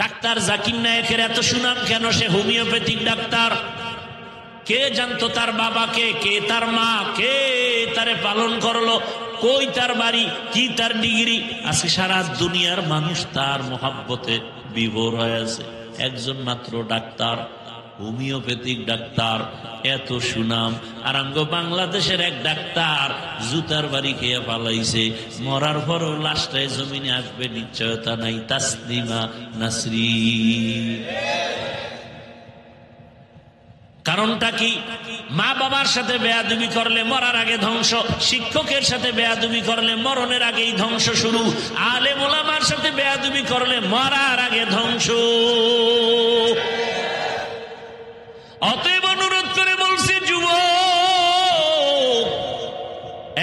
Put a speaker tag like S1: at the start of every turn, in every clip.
S1: Doctor Zakir নায়েকের এত সুনাম কেন? সে হোমিওপ্যাথিক ডাক্তার। কে জানতো তার বাবাকে, কে তার মা, কে তারে পালন করলো, কই তার বাড়ি, কি তার ডিগ্রি? আজকে সারা দুনিয়ার মানুষ তার মোহাব্বতে বিভোর হয়ে আছে। একজন মাত্র ডাক্তার, হোমিওপ্যাথিক ডাক্তার, এত সুনাম। আর আমগো বাংলাদেশের এক ডাক্তার জুতার বাড়ি খেয়ে পালাইছে, মরার পরও লাশটায় জমিনে আসবে নিশ্চয়তা নাই। তাসলিমা নাসরিন। কারণটা কি? মা বাবার সাথে বেয়াদবি করলে মরার আগে ধ্বংস, শিক্ষকের সাথে বেয়াদবি করলে মরণের আগেই ধ্বংস শুরু, আলেম ওলামার সাথে বেয়াদবি করলে মরার আগে ধ্বংস। অতএব অনুরোধ করে বলছি, যুবক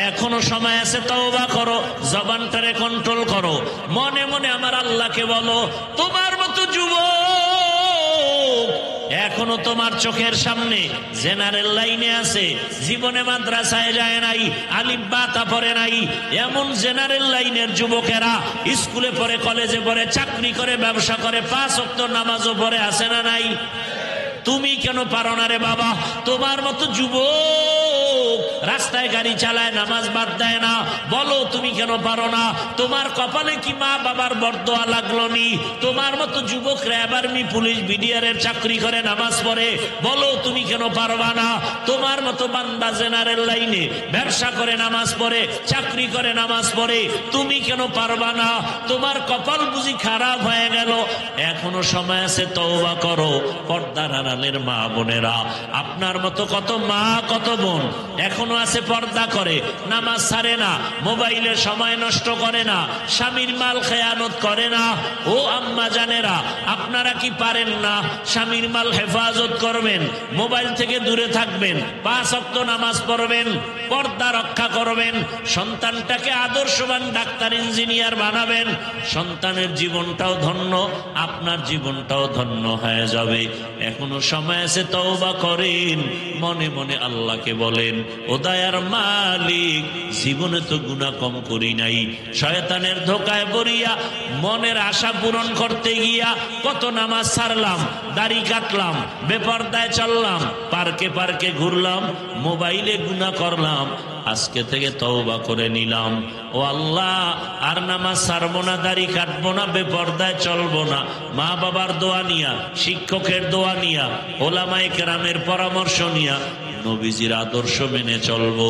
S1: এখনো সময় আছে, তওবা করো, জবানটারে কন্ট্রোল করো, মনে মনে আমার আল্লাহকে বলো। তোমার মতো যুবক এখনো তোমার চোখের সামনে জেনারেল লাইনে আছে, জীবনে মাদ্রাসায় যায় নাই, আলিফ বা তা পড়ে নাই, এমন জেনারেল লাইনের যুবকেরা স্কুলে পড়ে, কলেজে পড়ে, চাকরি করে, ব্যবসা করে, 5 ওয়াক্ত নামাজও পড়ে, আছে না নাই? তুমি কেন পারো না রে বাবা? তোমার মতো যুবক রাস্তায় গাড়ি চালায়, নামাজ বাদ দেয় না, বলো তুমি কেন পারো না? তোমার কপালে কি মা বাবার বরদোয়া লাগলো নি? তোমার মতো যুবক র্যাব, আর্মি, পুলিশ, বিডিআর এর চাকরি করে, নামাজ পড়ে, বলো তুমি কেন পারবা না? তোমার মতো বান্দা জেনারেল লাইনে ব্যবসা করে, নামাজ পড়ে, চাকরি করে, নামাজ পড়ে, তুমি কেন পারবা না? তোমার কপাল বুঝি খারাপ হয়ে গেল? এখনো সময় আছে, তওবা করো। পর্দার আড়ালের মা বোনেরা, আপনার মতো কত মা, কত বোন এখনো আছে পর্দা করে, নামাজ ছাড়ে না, মোবাইলে সময় নষ্ট করে না, স্বামীর মাল খেয়ানত করে না। ও আম্মা জানেরা, আপনারা কি পারেন না স্বামীর মাল হেফাজত করবেন, মোবাইল থেকে দূরে থাকবেন, 5 ওয়াক্ত নামাজ পড়বেন, পর্দা রক্ষা করবেন, সন্তানটাকে আদর্শবান ডাক্তার, ইঞ্জিনিয়ার বানাবেন? সন্তানের জীবনটাও ধন্য, আপনার জীবনটাও ধন্য হয়ে যাবে। এখনো সময় আছে, তওবা করেন, মনে মনে আল্লাহকে বলেন, ও দয়ার মালিক, জীবনে তো গুনাহ কম করি নাই, শয়তানের ধোকায় পড়িয়া মনের আশা পূরণ করতে গিয়া কত নামাজ ছাড়লাম, দাড়ি কাটলাম, বেপরদায় চললাম, পার্কে পার্কে ঘুরলাম, মোবাইলে গুনাহ করলাম। আজকে থেকে তওবা করে নিলাম, ও আল্লাহ, আর নামাজ ছাড়বো না, দাড়ি কাটবো না, বেপরদায় চলবো না। মা বাবার দোয়া নিয়া, শিক্ষকের দোয়া নিয়া, ওলামায়ে কেরামের পরামর্শ নিয়া নবীজির আদর্শ মেনে চলবো।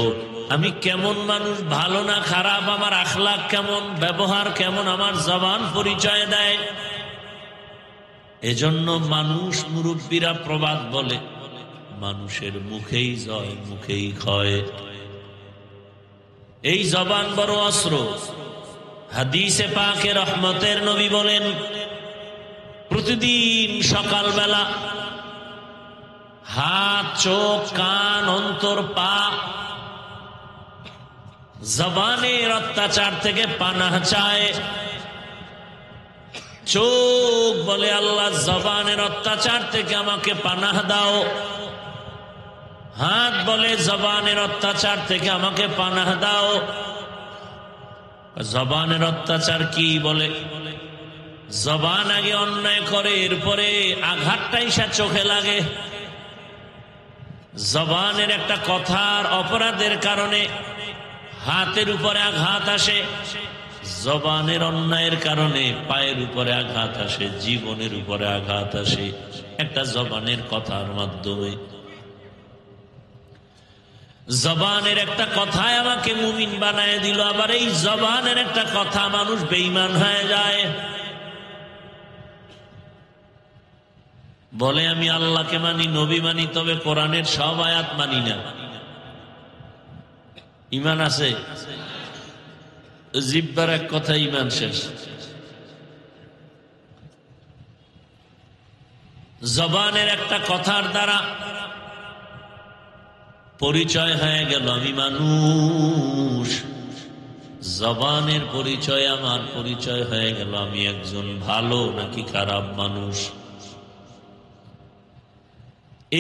S1: আমি কেমন মানুষ, ভালো না খারাপ, আমার আখলাক কেমন, ব্যবহার কেমন, আমার জবান পরিচয় দেয়। এজন্য মানুষ, মুরব্বীরা প্রবাদ বলে, মানুষের মুখেই জয়, মুখেই ক্ষয়। এই জবান বড় অস্ত্র। হাদিসে পাকে রহমতের নবী বলেন, প্রতিদিন সকালবেলা হাত, চোখ, কান, অন্তর, পা, জবানের অত্যাচার থেকে পানাহ চায়। চোখ বলে, আল্লাহ জবানের অত্যাচার থেকে আমাকে পানাহ দাও। হাত বলে, জবানের অত্যাচার থেকে আমাকে পানাহ দাও। জবানের অত্যাচার কি বলে? জবান আগে অন্যায় করে, এরপরে আঘাতটাই সে চোখে লাগে। জবানের একটা কথার অপরাধের কারণে হাতের উপরে আঘাত আসে, জবানের অন্যায়ের কারণে পায়ের উপরে আঘাত আসে, জীবনের উপরে আঘাত আসে, একটা জবানের কথার মাধ্যমে। জবানের একটা কথায় আমাকে মুমিন বানায় দিল, আবার এই জবানের একটা কথা মানুষ বেঈমান হয়ে যায়। বলে আমি আল্লাহকে মানি, নবী মানি, তবে কোরআনের সব আয়াত মানি না। ঈমান আছে? জিহ্বার এক কথা, ঈমান শেষ। জবানের একটা কথার দ্বারা পরিচয় হয়ে গেল আমি মানুষ। জবানের পরিচয়, আমার পরিচয় হয়ে গেল আমি একজন ভালো নাকি খারাপ মানুষ।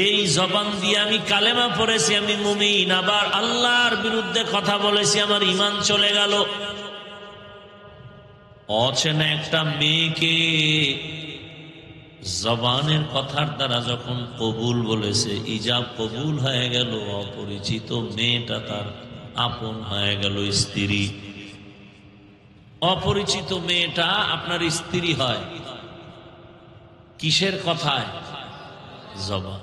S1: এই জবান দিয়ে আমি কালেমা পড়েছি, আমি মুমিন, আবার আল্লাহর বিরুদ্ধে কথা বলেছি, আমার ঈমান চলে গেল। অচেনা একটা মেয়েকে জবানের কথার দ্বারা যখন কবুল বলেছে, ইজাব কবুল হয়ে গেল, অপরিচিত মেয়েটা তার আপন হয়ে গেল স্ত্রী। অপরিচিত মেয়েটা আপনার স্ত্রী হয় কিসের কথায়? জবান।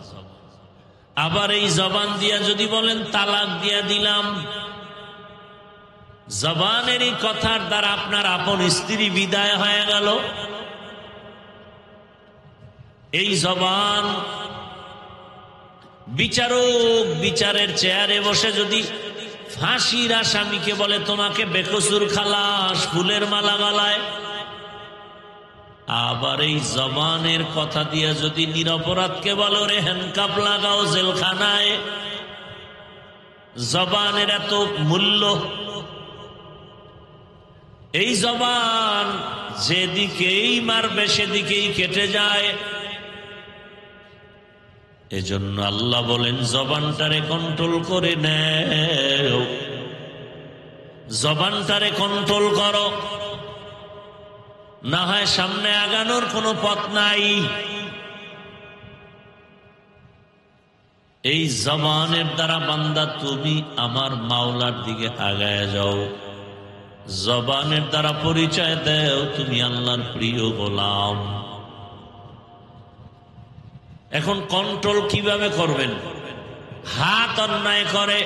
S1: আবার এই জবান দিয়া যদি বলেন তালাক দিয়া দিলাম, জবানের এই কথার দ্বারা আপনার আপন স্ত্রী বিদায় হয়ে গেল। এই জবান বিচারক বিচারের চেয়ারে বসে যদি ফাঁসির আসামিকে বলে তোমাকে বেকসুর খালাস, ফুলের মালা গলায়, আবার এই জবানের কথা দিয়ে যদি নিরপরাধকে বলো রে হ্যান্ডকাপ লাগাও জেলখানায়, জবানের এত মূল্য। এই জবান যেদিকেই মারবে সেদিকেই কেটে যায়। এজন্য আল্লাহ বলেন জবানটারে কন্ট্রোল করে নেও, জবানটারে কন্ট্রোল করো, না হয় সামনে আগানোর কোনো পথ নাই। এই জবানের দ্বারা বান্দা তুমি আমার মাওলার দিকে আগায় যাও, জবানের দ্বারা পরিচয় দেও তুমি আল্লাহর প্রিয় গোলাম। এখন কন্ট্রোল কিভাবে করবেন? হাত অন্যায় করে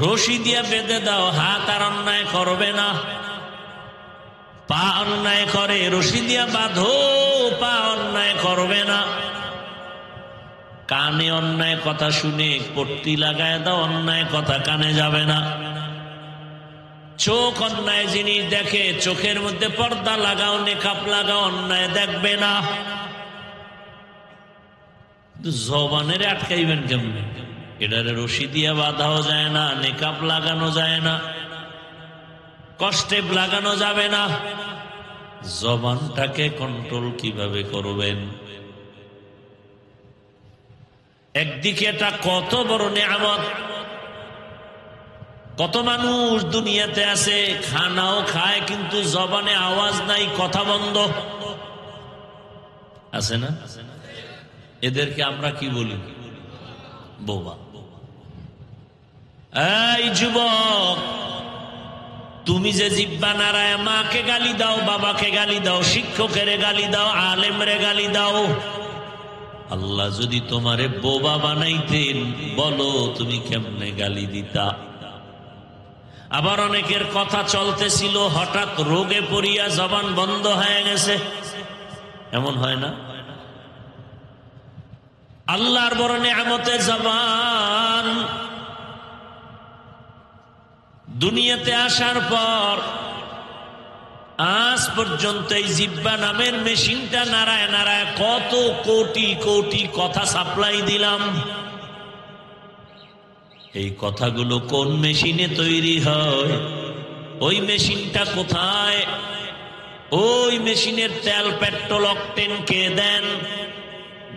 S1: রশি দিয়া বেঁধে দাও, হাত আর অন্যায় করবে না। পা অন্যায় করে রশি দিয়া বাঁধো, পা অন্যায় করবে না। কানে অন্যায় কথা শুনে পট্টি লাগায় দাও, অন্যায় কথা কানে যাবে না। চোখ অন্যায় জিনিস দেখে, চোখের মধ্যে পর্দা লাগাও, নেকাপ লাগাও, অন্যায় দেখবে না। জবানের আটকাইবেন কেমনে? এটারে রশি দিয়া বাঁধাও যায় না, নেকাপ লাগানো যায় না, কষ্টে লাগানো যাবে না। জবানটাকে কন্ট্রোল কিভাবে করবেন? একদিকে এটা কত বড় নিয়ামত। কত মানুষ দুনিয়াতে আছে খানাও খায় কিন্তু জবানে আওয়াজ নাই, কথা বন্ধ আছে না? এদেরকে আমরা কি বলি? বোবা। এই যুবক, তুমি যে জিহ্বা নাড়ায় মাকে গালি দাও, বাবাকে গালি দাও, শিক্ষকের গালি দাও, আলেমরে গালি দাও, আল্লাহ যদি তোমারে বোবা বানাইতেন বলো তুমি কেমনে গালি দিতা? আবার অনেকের কথা চলতেছিল, হঠাৎ রোগে পড়িয়া জবান বন্ধ হয়ে গেছে, এমন হয় না? আল্লাহর বড় নিয়ামতে জবান। দুনিয়াতে আসার পর আজ পর্যন্ত এই জিহ্বা নামের মেশিনটা নাড়ায় নাড়ায় কত কোটি কোটি কথা সাপ্লাই দিলাম। এই কথাগুলো কোন মেশিনে তৈরি হয়? ওই মেশিনটা কোথায়? ওই মেশিনের তেল পেট্রোল অকটেন কে দেন?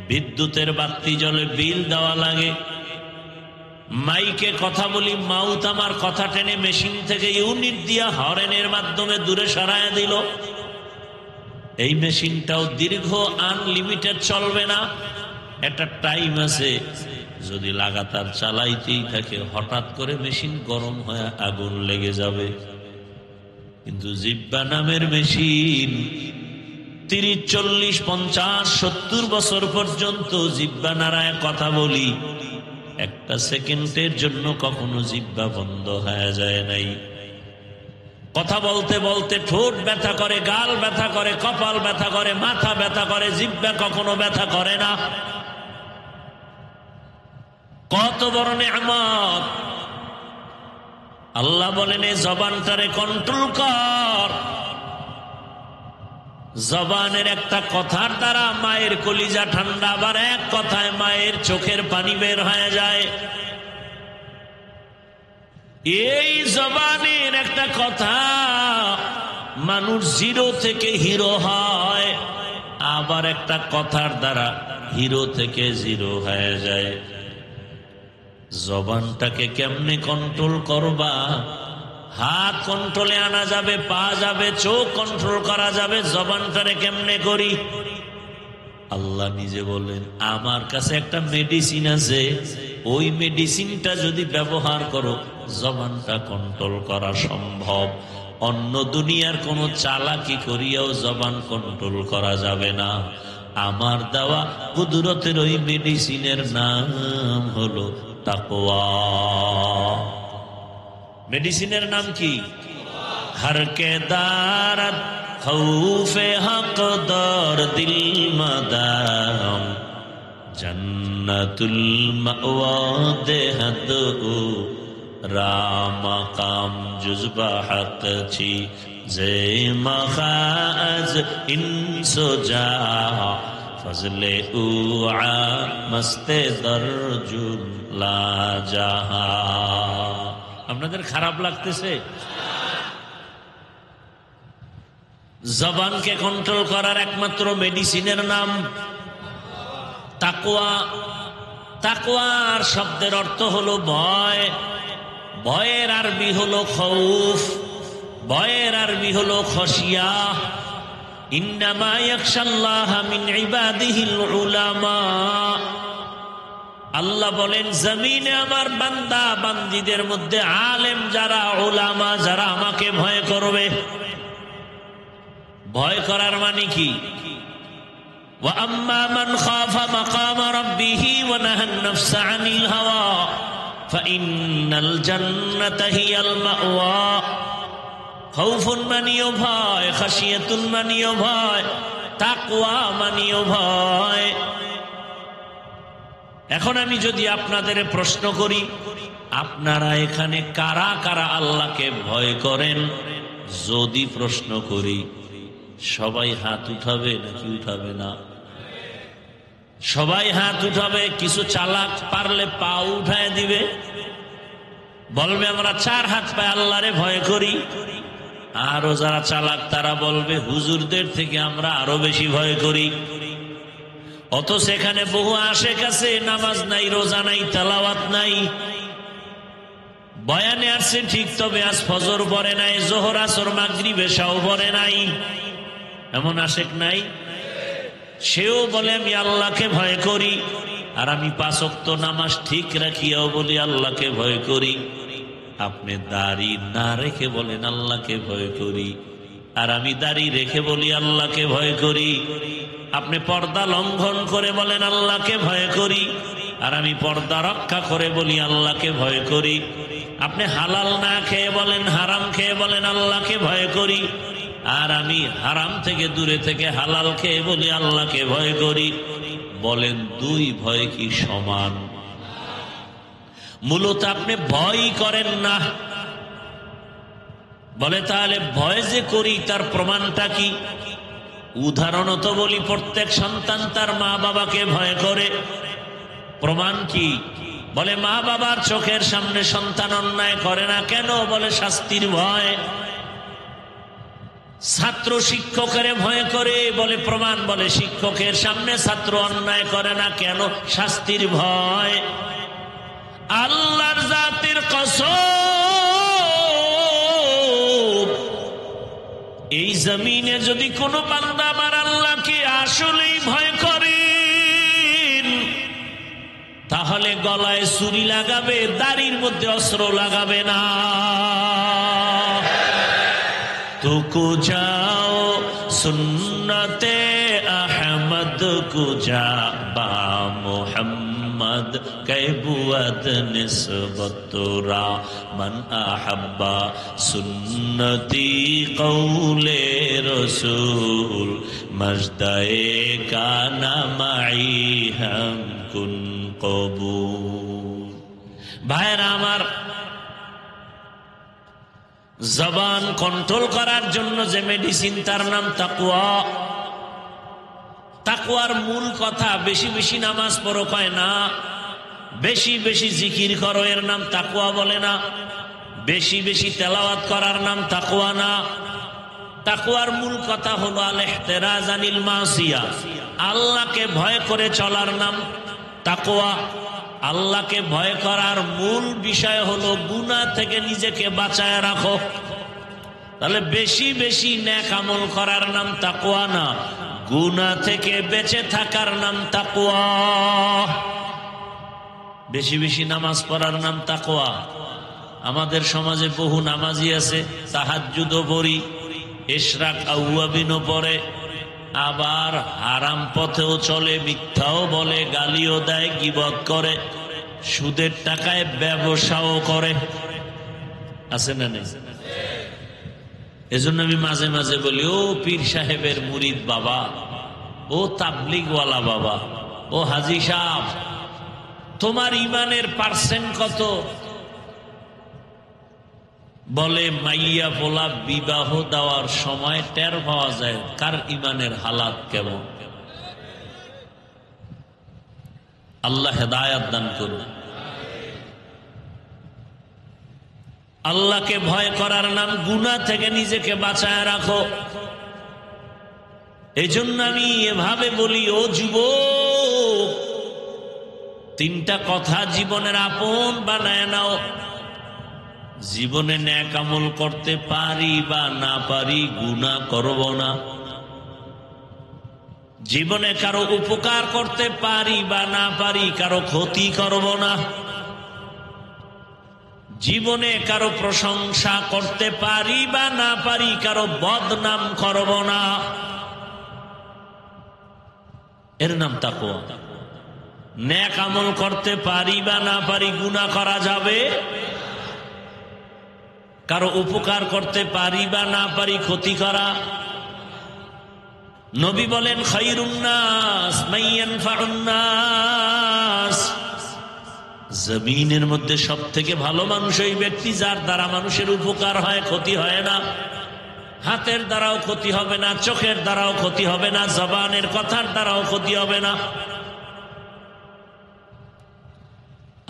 S1: বিদ্যুতের বাতি জ্বলে বিল দেওয়া লাগে। মাইকে কথা বলি, মাউথ আমার কথা টেনে মেশিন থেকে ইউনিট দিয়া হরেনের মাধ্যমে দূরে সরায় দিল। এই মেশিনটাও দীর্ঘ আনলিমিটেড চলবে না, একটা টাইম আছে। যদি লাগাতার চালাইতেই থাকে হঠাৎ করে মেশিন গরম হয়ে আগুন লেগে যাবে। কিন্তু জিহ্বা নামের মেশিন 30, 40, 50, 70 বছর পর্যন্ত জিহ্বা নাড়ায় কথা বলি, একটা সেকেন্ডের জন্য কখনো জিহ্বা বন্ধ হয়ে যায় নাই। কথা বলতে বলতে ঠোঁট ব্যথা করে, গাল ব্যথা করে, কপাল ব্যথা করে, মাথা ব্যথা করে, জিহ্বা কখনো ব্যথা করে না। কত বড় নিয়ামত! আল্লাহ বলেন এই জবানটারে কন্ট্রোল কর। জবানের একটা কথার দ্বারা মায়ের কলিজা ঠান্ডা, আবার এক কথায় মায়ের চোখের পানি বের হয়ে যায়। এই জবানের একটা কথা মানুষ জিরো থেকে হিরো হয়, আবার একটা কথার দ্বারা হিরো থেকে জিরো হয়ে যায়। জবানটাকে কেমনে কন্ট্রোল করবা? হাত কন্ট্রোলে আনা যাবে, পা যাবে, চোখ কন্ট্রোল করা যাবে, জবানটারে কেমনে করি? আল্লাহ নিজে বলেন, আমার কাছে একটা মেডিসিন আছে, ওই মেডিসিনটা যদি ব্যবহার করো জবানটা কন্ট্রোল করা সম্ভব। অন্য দুনিয়ার কোন চালাকি করিয়াও জবান কন্ট্রোল করা যাবে না। আমার দেওয়া কুদরতের ওই মেডিসিনের নাম হলো তাকওয়া। মেডিসিনের নাম কি? হর কে দারত খৌফে হক দর দিল মাদাম জন্নতুল মাওয়া দেহদ রামাকাম জুজবা হক ছি জে মখাজ ইনসোজা ফজলে উআ মস্তে দরজুল লা জাহা। আপনাদের খারাপ লাগতেছে? জবানকে কন্ট্রোল করার একমাত্র মেডিসিনের নাম তাকওয়া। তাকওয়ার শব্দের অর্থ হলো ভয়। ভয়ের আরবি হলো খৌফ, ভয়ের আরবি হলো খশিয়া। ইন্নামা ইয়াখশাল্লাহা মিন ইবাদিহিল উলামা। আল্লাহ বলেন, জমিনে আমার বান্দা বান্দীদের মধ্যে আলেম যারা, উলামা যারা আমাকে ভয় করবে। ভয় করার মানে কি? ওয়া আম্মা মান খাফা মাকাম রাব্বিহি ওয়া নাহান নাফসা আনিল হাওয়া ফাইন্নাল জান্নাতা হিয়াল মাওয়া। খাউফুন মানিও ভয়, খাশিয়াতুন মানিও ভয়, তাকওয়া মানিও ভয়। এখন আমি যদি আপনাদের প্রশ্ন করি, আপনারা এখানে কারা কারা আল্লাহকে ভয় করেন? যদি প্রশ্ন করি, সবাই হাত উঠাবে নাকি উঠাবে না? সবাই হাত উঠাবে। কিছু চালাক পারলে পা উঠায় দিবে, বলবে আমরা 4 হাত পায়ে আল্লাহরে ভয় করি। আরো যারা চালাক তারা বলবে হুজুরদের থেকে আমরা আরো বেশি ভয় করি। অথচ এখানে বহু আশেক আছে, নামাজ নাই, রোজা নাই, তেলাওয়াত নাই, বয়ানে আসছে ঠিক, তবে আজ ফজর পড়ে নাই, জোহর আসর মাগরিব এশাও পড়ে নাই। এমন আশেক নাই? সেও বলে আমি আল্লাহকে ভয় করি, আর আমি 5 ওয়াক্ত নামাজ ঠিক রাখিয়াও বলি আল্লাহকে ভয় করি। আপনি দাড়ি না রেখে বলেন আল্লাহকে ভয় করি, আর আমি দাড়ি রেখে বলি আল্লাহকে ভয় করি। আপনি পর্দা লঙ্ঘন করে বলেন আল্লাহকে ভয় করি, আর আমি পর্দা রক্ষা করে বলি আল্লাহকে ভয় করি। আপনি হালাল না খেয়ে বলেন, হারাম খেয়ে বলেন আল্লাহকে ভয় করি, আর আমি হারাম থেকে দূরে থেকে হালাল খেয়ে বলি আল্লাহকে ভয় করি। বলেন 2 ভয় কি সমান? মূলত আপনি ভয় করেন না। বলে তাহলে ভয় যে করি তার প্রমাণটা কি? উদাহরণত বলি, প্রত্যেক সন্তান তার মা বাবাকে ভয় করে। প্রমাণ কি? বলে মা বাবার চোখের সামনে সন্তান অন্যায় করে না কেন? বলে শাস্তির ভয়। ছাত্র শিক্ষকের ভয় করে, বলে প্রমাণ, বলে শিক্ষকের সামনে ছাত্র অন্যায় করে না কেন? শাস্তির ভয়। আল্লাহর জাতের কসম, এই জমিনে যদি কোনো বান্দা আমার আল্লাহকে আসলেই ভয় করেন, তাহলে গলায় ছুরি লাগাবে, দাড়ির মধ্যে অস্ত্র লাগাবে না। তুকু যাও সুন্নতে আহমদ কুজা বা মুহাম্মদ कैबुअत निस्बतुरा मन अहब्बा सुन्नती कौले रसूल मजदाए काना माई हम कुन कबूल। भाईरा आमार, জবান কন্ট্রোল করার জন্য যে মেডিসিন তার নাম তাকওয়া। তাকওয়ার মূল কথা বেশি বেশি নামাজ পড়ো কয় না, বেশি বেশি জিকির করো এর নাম তাকওয়া বলে না, বেশি বেশি তেলাওয়াত করার নাম তাকওয়া না। তাকওয়ার মূল কথা হলো আল ইহতিরাজ আনিল মাসিয়া, আল্লাহকে ভয় করে চলার নাম তাকওয়া, আল্লাহকে ভয় করার মূল বিষয় হলো গুনাহ থেকে নিজেকে বাঁচায় রাখো। তাহলে বেশি বেশি নেক আমল করার নাম তাকওয়া না, গুনাহ থেকে বেঁচে থাকার নাম তাকওয়া। বেশি বেশি নামাজ পড়ার নাম তাকওয়া। আমাদের সমাজে বহু নামাজি আছে, তাহাজ্জুদও পড়ি, ইশরাক আউয়াবিনও পড়ে, আবার হারাম পথেও চলে, মিথ্যাও বলে, গালিও দেয়, গীবত করে, সুদের টাকায় ব্যবসাও করে। আছে না নেই? এজন্য আমি মাঝে মাঝে বলি, ও পীর সাহেবের মুরিদ বাবা, ও তাবলিগওয়ালা বাবা, ও হাজী সাহেব, তোমার ইমানের পার্সেন্ট কত? বলে মাইয়া পোলা বিবাহ দেওয়ার সময় টের পাওয়া যায় কার ইমানের হালাত কেমন। আল্লাহ হেদায়াত দান করুন। আল্লাহকে ভয় করার নাম গুনাহ থেকে নিজেকে বাঁচায় রাখো। এই জন্য আমি এভাবে বলি, ও যুবক, তিনটা কথা জীবনের আপন বানায় নাও। জীবনে নেক আমল করতে পারি বা না পারি, গুনাহ করব না। জীবনে কারো উপকার করতে পারি বা না পারি, কারো ক্ষতি করব না। জীবনে কারো প্রশংসা করতে পারি বা না পারি, কারো বদনাম করব না। এর নাম তাকওয়া। নেক আমল করতে পারি বা না পারি, গুনাহ করা যাবে। কারো উপকার করতে পারি বা না পারি, ক্ষতি করা। নবী বলেন, খায়রুন নাস মান ইয়ানফাউন নাস, জমিনের মধ্যে সব থেকে ভালো মানুষ ওই ব্যক্তি যার দ্বারা মানুষের উপকার হয়, ক্ষতি হয় না। হাতের দ্বারাও ক্ষতি হবে না, চোখের দ্বারাও ক্ষতি হবে না, জবানের কথার দ্বারাও ক্ষতি হবে না।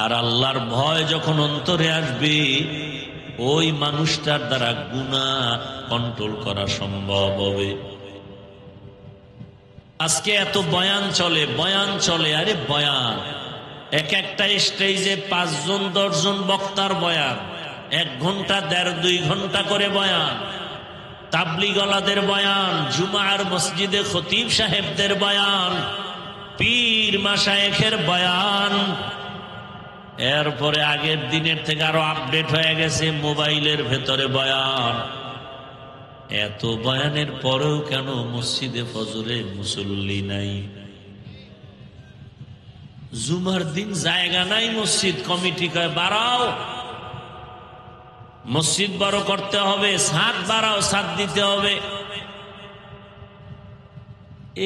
S1: আর আল্লাহর ভয় যখন অন্তরে আসবে, ওই মানুষটার দ্বারা গুনাহ কন্ট্রোল করা সম্ভব হবে। আজকে এত বয়ান চলে, বয়ান চলে, আরে বয়ান এক একটা স্টেজে 5 জন 10 জন বক্তার বয়ান, 1 ঘন্টা 1.5-2 ঘন্টা করে বয়ান, তাবলিগওয়ালাদের বয়ান, জুমার মসজিদে খতিব সাহেবদের বয়ান, পীর মাশায়েখের বয়ান। এরপরে আগের দিনের থেকে আরো আপডেট হয়ে গেছে মোবাইলের ভেতরে বয়ান। এত বয়ানের পরেও কেন মসজিদে ফজরে মুসল্লি নাই? জুমার দিন জায়গা নাই, মসজিদ কমিটি কয় বাড়াও, মসজিদ বড় করতে হবে, ছাদ বাড়াও, ছাদ দিতে হবে।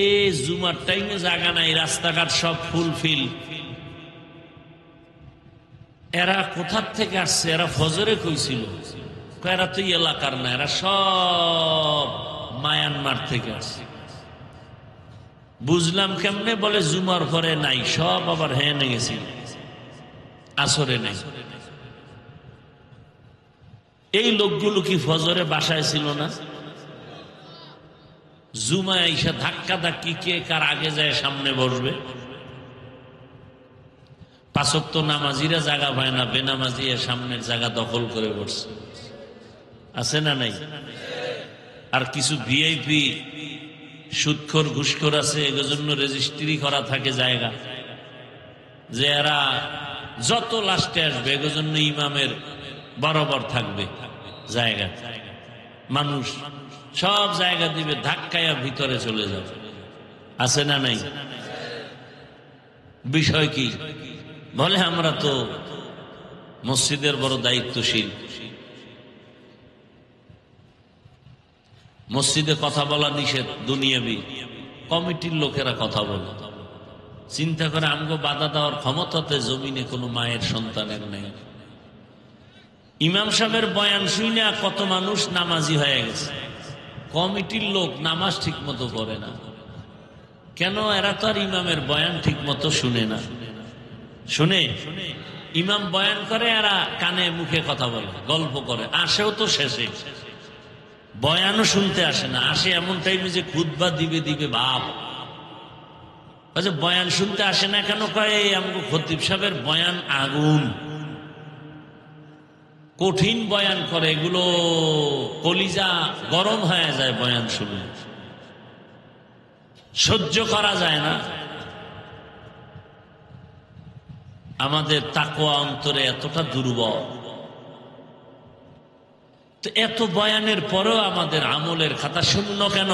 S1: এই জুমার টাইমে জায়গা নাই, রাস্তাঘাট সব ফুলফিল। এরা কোথার থেকে আসছে? এরা ফজরে কইছিল, এরা তো এলাকার না, এরা সব মায়ানমার থেকে আসছে। বুঝলাম কেমনে? বলে জুমার পরে নাই, সব আবার হ্যাঁ গেছি, আসরে নাই। এই লোকগুলো কি ফজরে বাসায় ছিল না? জুমায় আইসা ধাক্কা ধাক্কি, কে কার আগে যায় সামনে বসবে। 5 ওয়াক্ত নামাজিরা জায়গা পায় না, বেনামাজি সামনের জায়গা দখল করে বসছে। আছে না নাই? আর কিছু ভিআইপি সুদখোর ঘুষখোর আছে, এর জন্য রেজিস্ট্রি করা থাকে জায়গা, যে এরা যত লাস্টে আসবে এর জন্য ইমামের বরাবর থাকবে জায়গা। মানুষ সব জায়গা দিবে, ধাক্কায়া ভিতরে চলে যাবে। আছে না নাই? বিষয় কি? বলে আমরা তো মসজিদের বড় দায়িত্বশীল, মসজিদে কথা বলা নিষেধ, দুনিয়াবি। কমিটির লোকেরা কথা বলে, চিন্তা করে আমগো বাধা দেওয়ার ক্ষমতাতে জমিনে কোনো মায়ের সন্তানের নেই। ইমাম সাহেবের বয়ান শুনে কত মানুষ নামাজি হয়ে গেছে। কমিটির লোক নামাজ ঠিক মতো পড়ে না কেন? এরা তো আর ইমামের বয়ান ঠিক মতো শুনে না। শুনে ইমাম বয়ান করে, এরা কানে মুখে কথা বলে, গল্প করে, আসেও তো শেষে, বয়ানও শুনতে আসে না। আসে এমন টাইমে যে খুতবা দিবে ভাব। যে বয়ান শুনতে আসে না কেন? কয় আমাকে খতিব সাহেবের বয়ান আগুন, কঠিন বয়ান করে, এগুলো কলিজা গরম হয়ে যায় বয়ান শুনে, সহ্য করা যায় না। আমাদের তাকওয়া অন্তরে এতটা দুর্বল, তো এত বয়ানের পরেও আমাদের আমলের খাতা শূন্য কেন?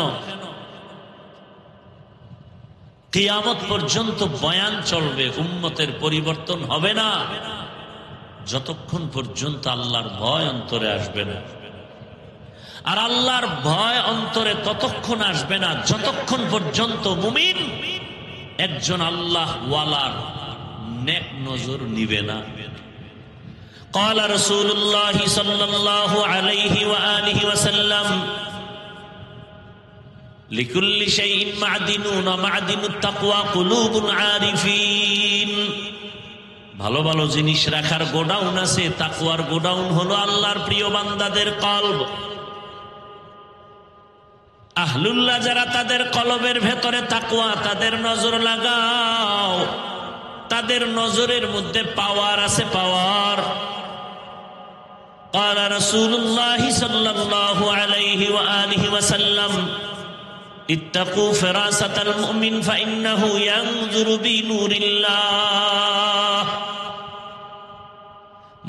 S1: কিয়ামত পর্যন্ত বয়ান চলবে, উম্মতের পরিবর্তন হবে না যতক্ষণ পর্যন্ত আল্লাহর ভয় অন্তরে আসবে না। আর আল্লাহর ভয় অন্তরে ততক্ষণ আসবে না যতক্ষণ পর্যন্ত মুমিন একজন আল্লাহ ওয়ালার নেক নজর নিবে না। قال رسول الله صلى الله عليه وآله وسلم لكل شيء معدن ومعدن التقوى قلوب العارفين। ভালো ভালো জিনিস রাখার গোডাউন আছে, তাকওয়ার গোডাউন হলো আল্লাহর প্রিয় বান্দাদের কলব। আহলুল্লাহ যারা, তাদের কলবের ভেতরে তাকওয়া, তাদের নজর লাগাও, তাদের নজরের মধ্যে পাওয়ার আছে, পাওয়ার। قال رسول الله صلى الله عليه وآله وسلم اتقوا فراسة المؤمن فإنه ينظر بنور الله।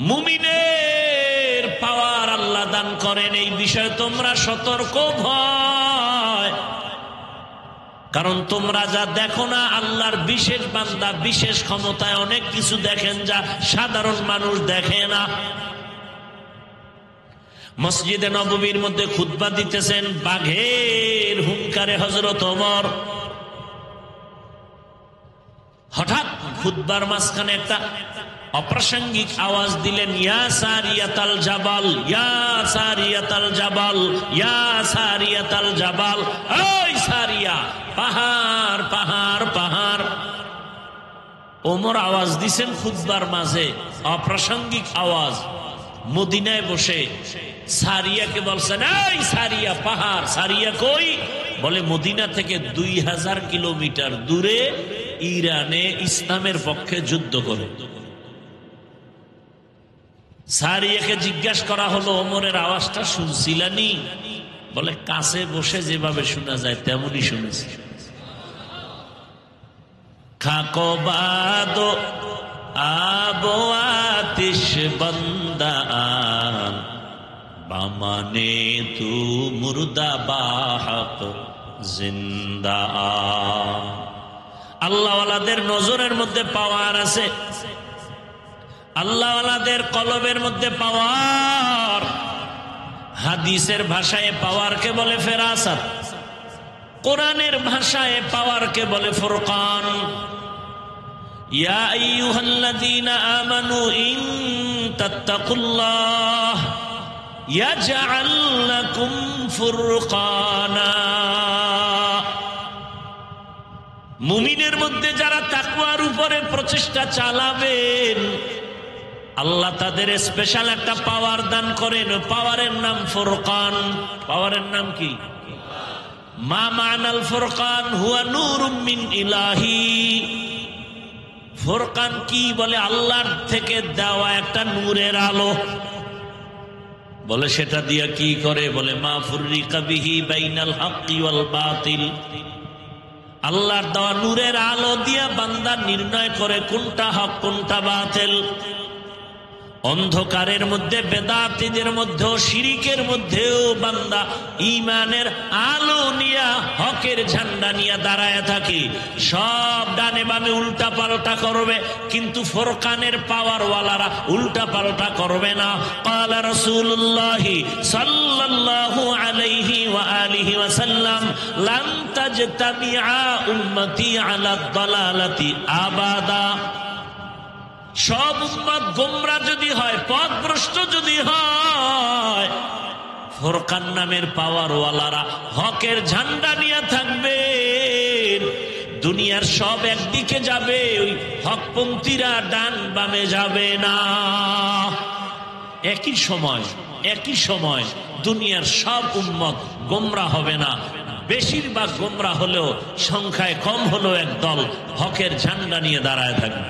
S1: মুমিনের পাওয়ার আল্লাহ দান করেন, এই বিষয়ে তোমরা সতর্ক ভয়, কারণ তোমরা যা দেখো না, আল্লাহর বিশেষ বান্দা বিশেষ ক্ষমতায় অনেক কিছু দেখেন যা সাধারণ মানুষ দেখে না। মসজিদে নববীর মধ্যে খুতবা দিতেছেন, বাঘের হুঙ্কারে হযরত ওমর হঠাৎ খুতবার মাঝখানে একটা অপ্রাসঙ্গিক আওয়াজ দিলেন, ইয়া সারিয়াতাল জাবাল, ইয়া সারিয়াতাল জাবাল, ইয়া সারিয়াতাল জাবাল। ওই সারিয়া, পাহাড় পাহাড় পাহাড়। ওমর আওয়াজ দিছেন খুতবার মাঝে, অপ্রাসঙ্গিক আওয়াজ। মদিনায় বসে সারিয়াকে বলছেন, এই সারিয়া, পাহাড়। সারিয়া কই? বলে মদিনা থেকে 2000 কিলোমিটার দূরে ইরানে ইসলামের পক্ষে যুদ্ধ করে। সারিয়াকে জিজ্ঞাসা করা হলো, ওমরের আওয়াজটা শুনছিলানি? বলে কাছে বসে যেভাবে শোনা যায় তেমনই শুনেছি। খাকো বাদো আবো আতিশ বন্দা বামানে তু মুর্দা বাহক জিন্দা। আল্লাহওয়ালাদের নজরের মধ্যে পাওয়ার আছে, আল্লাহওয়ালাদের কলবের মধ্যে পাওয়ার। হাদিসের ভাষায় পাওয়ারকে বলে ফেরাসাত, কোরআনের ভাষায় পাওয়ারকে বলে ফুরকান। ইয়া আইয়ুহাল্লাযীনা আমানু ইন তাত্তাকুল্লাহ ইয়াজআল লাকুম ফুরকানা। মুমিনের মধ্যে যারা তাকওয়ার উপরে প্রচেষ্টা চালাবেন, আল্লাহ তাদের স্পেশাল একটা পাওয়ার দান করেন। পাওয়ারের নাম ফুরকান। পাওয়ারের নাম কি? মা মানাল ফুরকান হুয়া নূরুম মিন ইলাহি। ফুরকান কি? বলে আল্লাহর থেকে দেওয়া একটা নূরের আলো। বলে সেটা দিয়া কি করে? বলে মা ফুররিকা বিহি বাইনাল হাক্কি ওয়াল বাতিল। আল্লাহর দেওয়া নূরের আলো দিয়া বান্দা নির্ণয় করে কোনটা হক কোনটা বাতিল। অন্ধকারের মধ্যে, বেদাতীদের মধ্যেও, শিরিকের মধ্যেও বান্দা ঈমানের আলো নিয়া, হকের ঝান্ডা নিয়ে দাঁড়ায় থাকে। সব ডানে বামে উল্টা পাল্টা করবে, কিন্তু ফুরকানের পাওয়ার ওয়ালারা উল্টা পাল্টা করবে না। قال رسول الله صلى الله عليه وآله وسلم لن تجتمع أمتي على الضلالة أبدا। সব উম্মত গোমরা যদি হয়, পথভ্রষ্ট যদি হয়, ফুরকান নামের পাওয়ার ওয়ালারা হকের ঝান্ডা নিয়ে থাকবে। দুনিয়ার সব একদিকে যাবে, ওই হকপন্থীরা ডান বামে যাবে না। একই সময় দুনিয়ার সব উম্মত গোমরা হবে না, বেশিরভাগ গোমরা হলেও সংখ্যায় কম হলেও এক দল হকের ঝান্ডা নিয়ে দাঁড়ায় থাকে।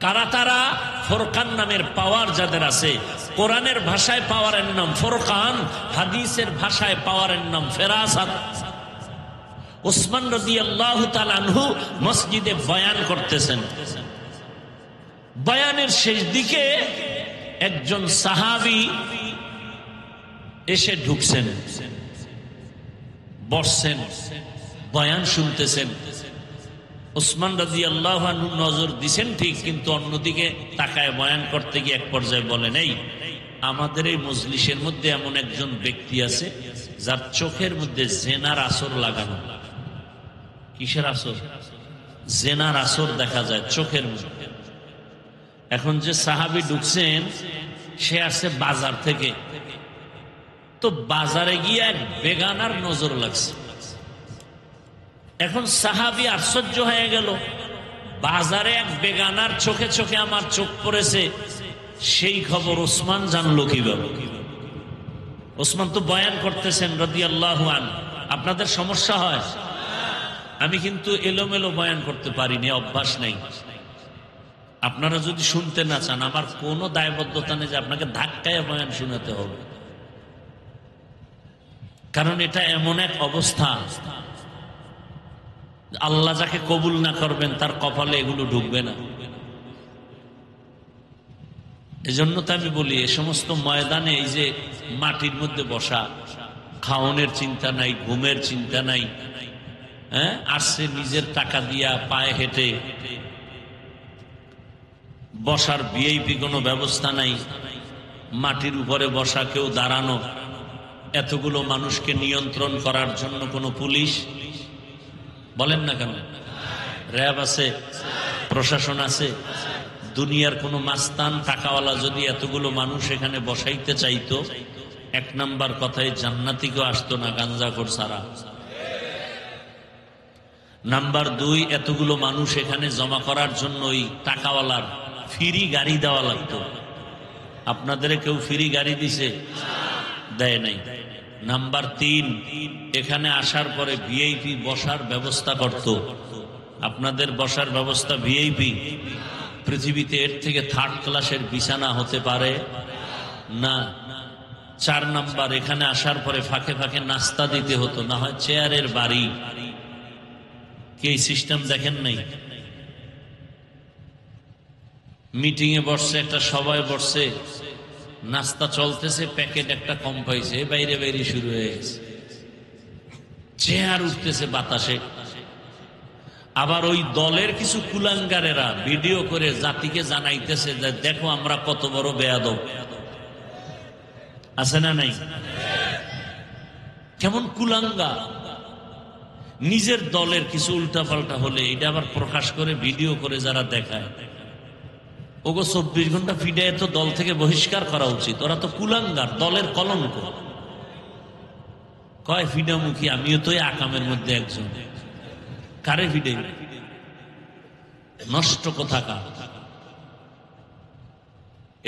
S1: কারা তারা? ফুরকান নামের পাওয়ার যাদের আছে। কোরআনের ভাষায় পাওয়ারের নাম ফুরকান, হাদিসের ভাষায় পাওয়ারের নাম ফেরাসাত। উসমান রাদিয়াল্লাহু তাআলা আনহু মসজিদে বয়ান করতেছেন। বয়ানের শেষ দিকে একজন সাহাবী এসে ঢুকছেন, বসছেন, বয়ান শুনতেছেন। উসমান রাদিয়াল্লাহু আনহু নজর দিছেন ঠিক, কিন্তু অন্যদিকে তাকায় বয়ান করতে গিয়ে এক পর্যায়ে বলেন, এই আমাদের এই মজলিসের মধ্যে এমন একজন ব্যক্তি আছে যার চোখের মধ্যে জেনার আসর লাগানো। কিসের আসর? জেনার আসর দেখা যায় চোখের মধ্যে। এখন যে সাহাবী ঢুকছেন সে আসছে বাজার থেকে, তো বাজারে গিয়ে এক বেগানার নজর লাগছে। এখন সাহাবী আশ্চর্য হয়ে গেল, বাজারে এক বেগানার চোখে চোখে আমার চোখ পড়েছে, সেই খবর ওসমান জানলো কিভাবে? ওসমান তো বয়ান করতেছেন রাদিয়াল্লাহু আনহু। আপনাদের সমস্যা হয়? আমি কিন্তু এলোমেলো বয়ান করতে পারিনি, অভ্যাস নাই। আপনারা যদি শুনতে না চান, আমার কোনো দায়বদ্ধতা নেই যে আপনাকে ধাক্কায় বয়ান শোনাতে হবে, কারণ এটা এমন এক অবস্থা, আল্লাহ যাকে কবুল না করবেন তার কপালে এগুলো ঢুকবে না। এজন্য তো আমি বলি, এ সমস্ত ময়দানে এই যে মাটির মধ্যে বসা, খাওয়ানোর চিন্তা নাই, ঘুমের চিন্তা নাই, হ্যাঁ, আসছে নিজের টাকা দিয়া পায়ে হেঁটে বসার ভিআইপি কোনো ব্যবস্থা নাই, মাটির উপরে বসা, কেউ দাঁড়ানো, এতগুলো মানুষকে নিয়ন্ত্রণ করার জন্য কোনো পুলিশ বলেন না কেন, র্যাব আছে, প্রশাসন আছে। দুনিয়ার কোনো মাস্তান টাকাওয়ালা যদি এতগুলো মানুষ এখানে বসাইতে চাইতো, এক নাম্বার কথায় জান্নাতিকেও আসতো না গাঞ্জাখোর ছাড়া। নাম্বার দুই, এতগুলো মানুষ এখানে জমা করার জন্য ওই টাকাওয়ালার ফ্রি গাড়ি দেওয়া লাগতো। আপনাদের কেউ ফ্রি গাড়ি দিছে? দেয় নাই। নাম্বার তিন, এখানে আসার পরে ভিআইপি বসার ব্যবস্থা করত। আপনাদের বসার ব্যবস্থা ভিআইপি? পৃথিবীতে এর থেকে থার্ড ক্লাসের বিছানা হতে পারে না। চার নাম্বার, এখানে আসার পরে ফাঁকে ফাঁকে নাস্তা দিতে হতো, না হয় চেয়ারের বাড়ি। কি এই সিস্টেম দেখেন নাই? মিটিং এ বসছে, একটা সভায় বসছে, নাস্তা চলতেছে, প্যাকেট একটা কম পাইছে, বাইরে বাইরে শুরু হয়ে গেছে, চেয়ার উঠতেছে বাতাসে। আবার ওই দলের কিছু কুলাঙ্গারেরা ভিডিও করে জাতিকে জানাইতেছে যে দেখো আমরা কত বড় বেয়াদব। আছে না নাই? কেমন কুলাঙ্গা! নিজের দলের কিছু উল্টাপাল্টা হলে এটা আবার প্রকাশ করে ভিডিও করে যারা দেখায়, ওগো 24 ঘন্টা ফিডায় তো দল থেকে বহিষ্কার করা উচিত। ওরা তো কুলাঙ্গার, দলের কলঙ্ক। কয় ফিডামুখী, আমিও তো আকামের মধ্যে একজন। কারে ফিডে? নষ্ট কোথাকার।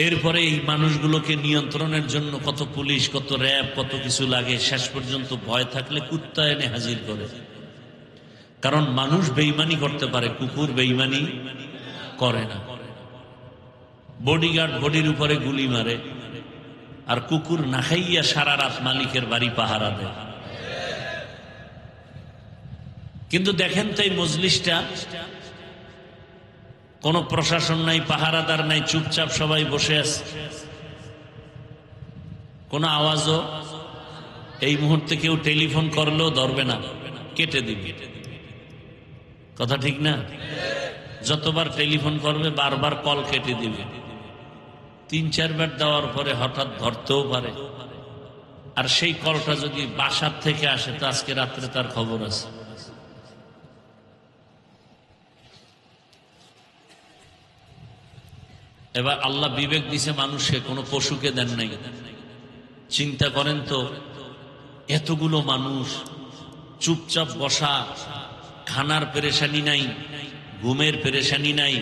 S1: এরপরে এই মানুষগুলোকে নিয়ন্ত্রণের জন্য কত পুলিশ, কত র্যাব, কত কিছু লাগে। শেষ পর্যন্ত ভয় থাকলে কুত্তা এনে হাজির করে। কারণ মানুষ বেঈমানি করতে পারে, কুকুর বেঈমানি করে না। বডিগার্ড বডির উপরে গুলি মারে, আর কুকুর না খাইয়া সারা রাত মালিকের বাড়ি পাহারা দেয়। কিন্তু দেখেন তো এই মজলিসটা, কোন প্রশাসন নাই, পাহারাদার নাই, চুপচাপ সবাই বসে আছে। কোন আওয়াজও এই মুহূর্তে কেউ টেলিফোন করলেও ধরবে না, কেটে দিবে। কথা ঠিক না? যতবার টেলিফোন করবে বারবার কল কেটে দিবে। 3-4 বার দেওয়ার পরে হঠাৎ ধরতেও পারে। আর সেই কলটা যদি বাসার থেকে আসে তো আজকে রাত্রে তার খবর আছে। এবার আল্লাহ বিবেক দিছে মানুষকে, কোনো পশুকে দেন নাই। চিন্তা করেন তো, এতগুলো মানুষ চুপচাপ বসা, খানার পেরেশানি নাই, ঘুমের পেরেশানি নাই,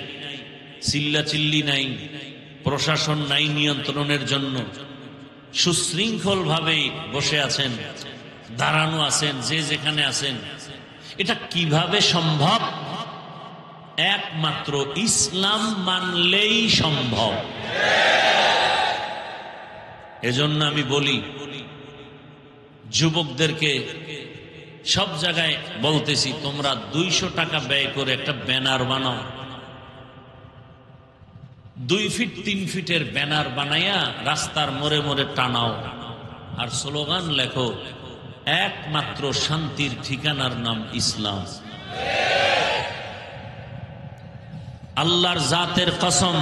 S1: চিল্লাচিল্লি নাই, প্রশাসন নাই নিয়ন্ত্রণের জন্য, সুশৃঙ্খল ভাবে বসে আছেন। দাঁড়ানো আছেন, যে যেখানে আছেন, এটা কিভাবে সম্ভব? একমাত্র ইসলাম মানলেই সম্ভব। এজন্য আমি বলি যুবকদেরকে, সব জায়গায় বলতেছি, তোমরা 200 টাকা ব্যয় করে একটা ব্যানার বানাও, 2 ফিট 3 ফিটের ব্যানার বানাইয়া রাস্তার মোড়ে মোড়ে টানাও, আর স্লোগান লেখো, একমাত্র শান্তির ঠিকানার নাম ইসলাম। আল্লাহর জাতের কসম,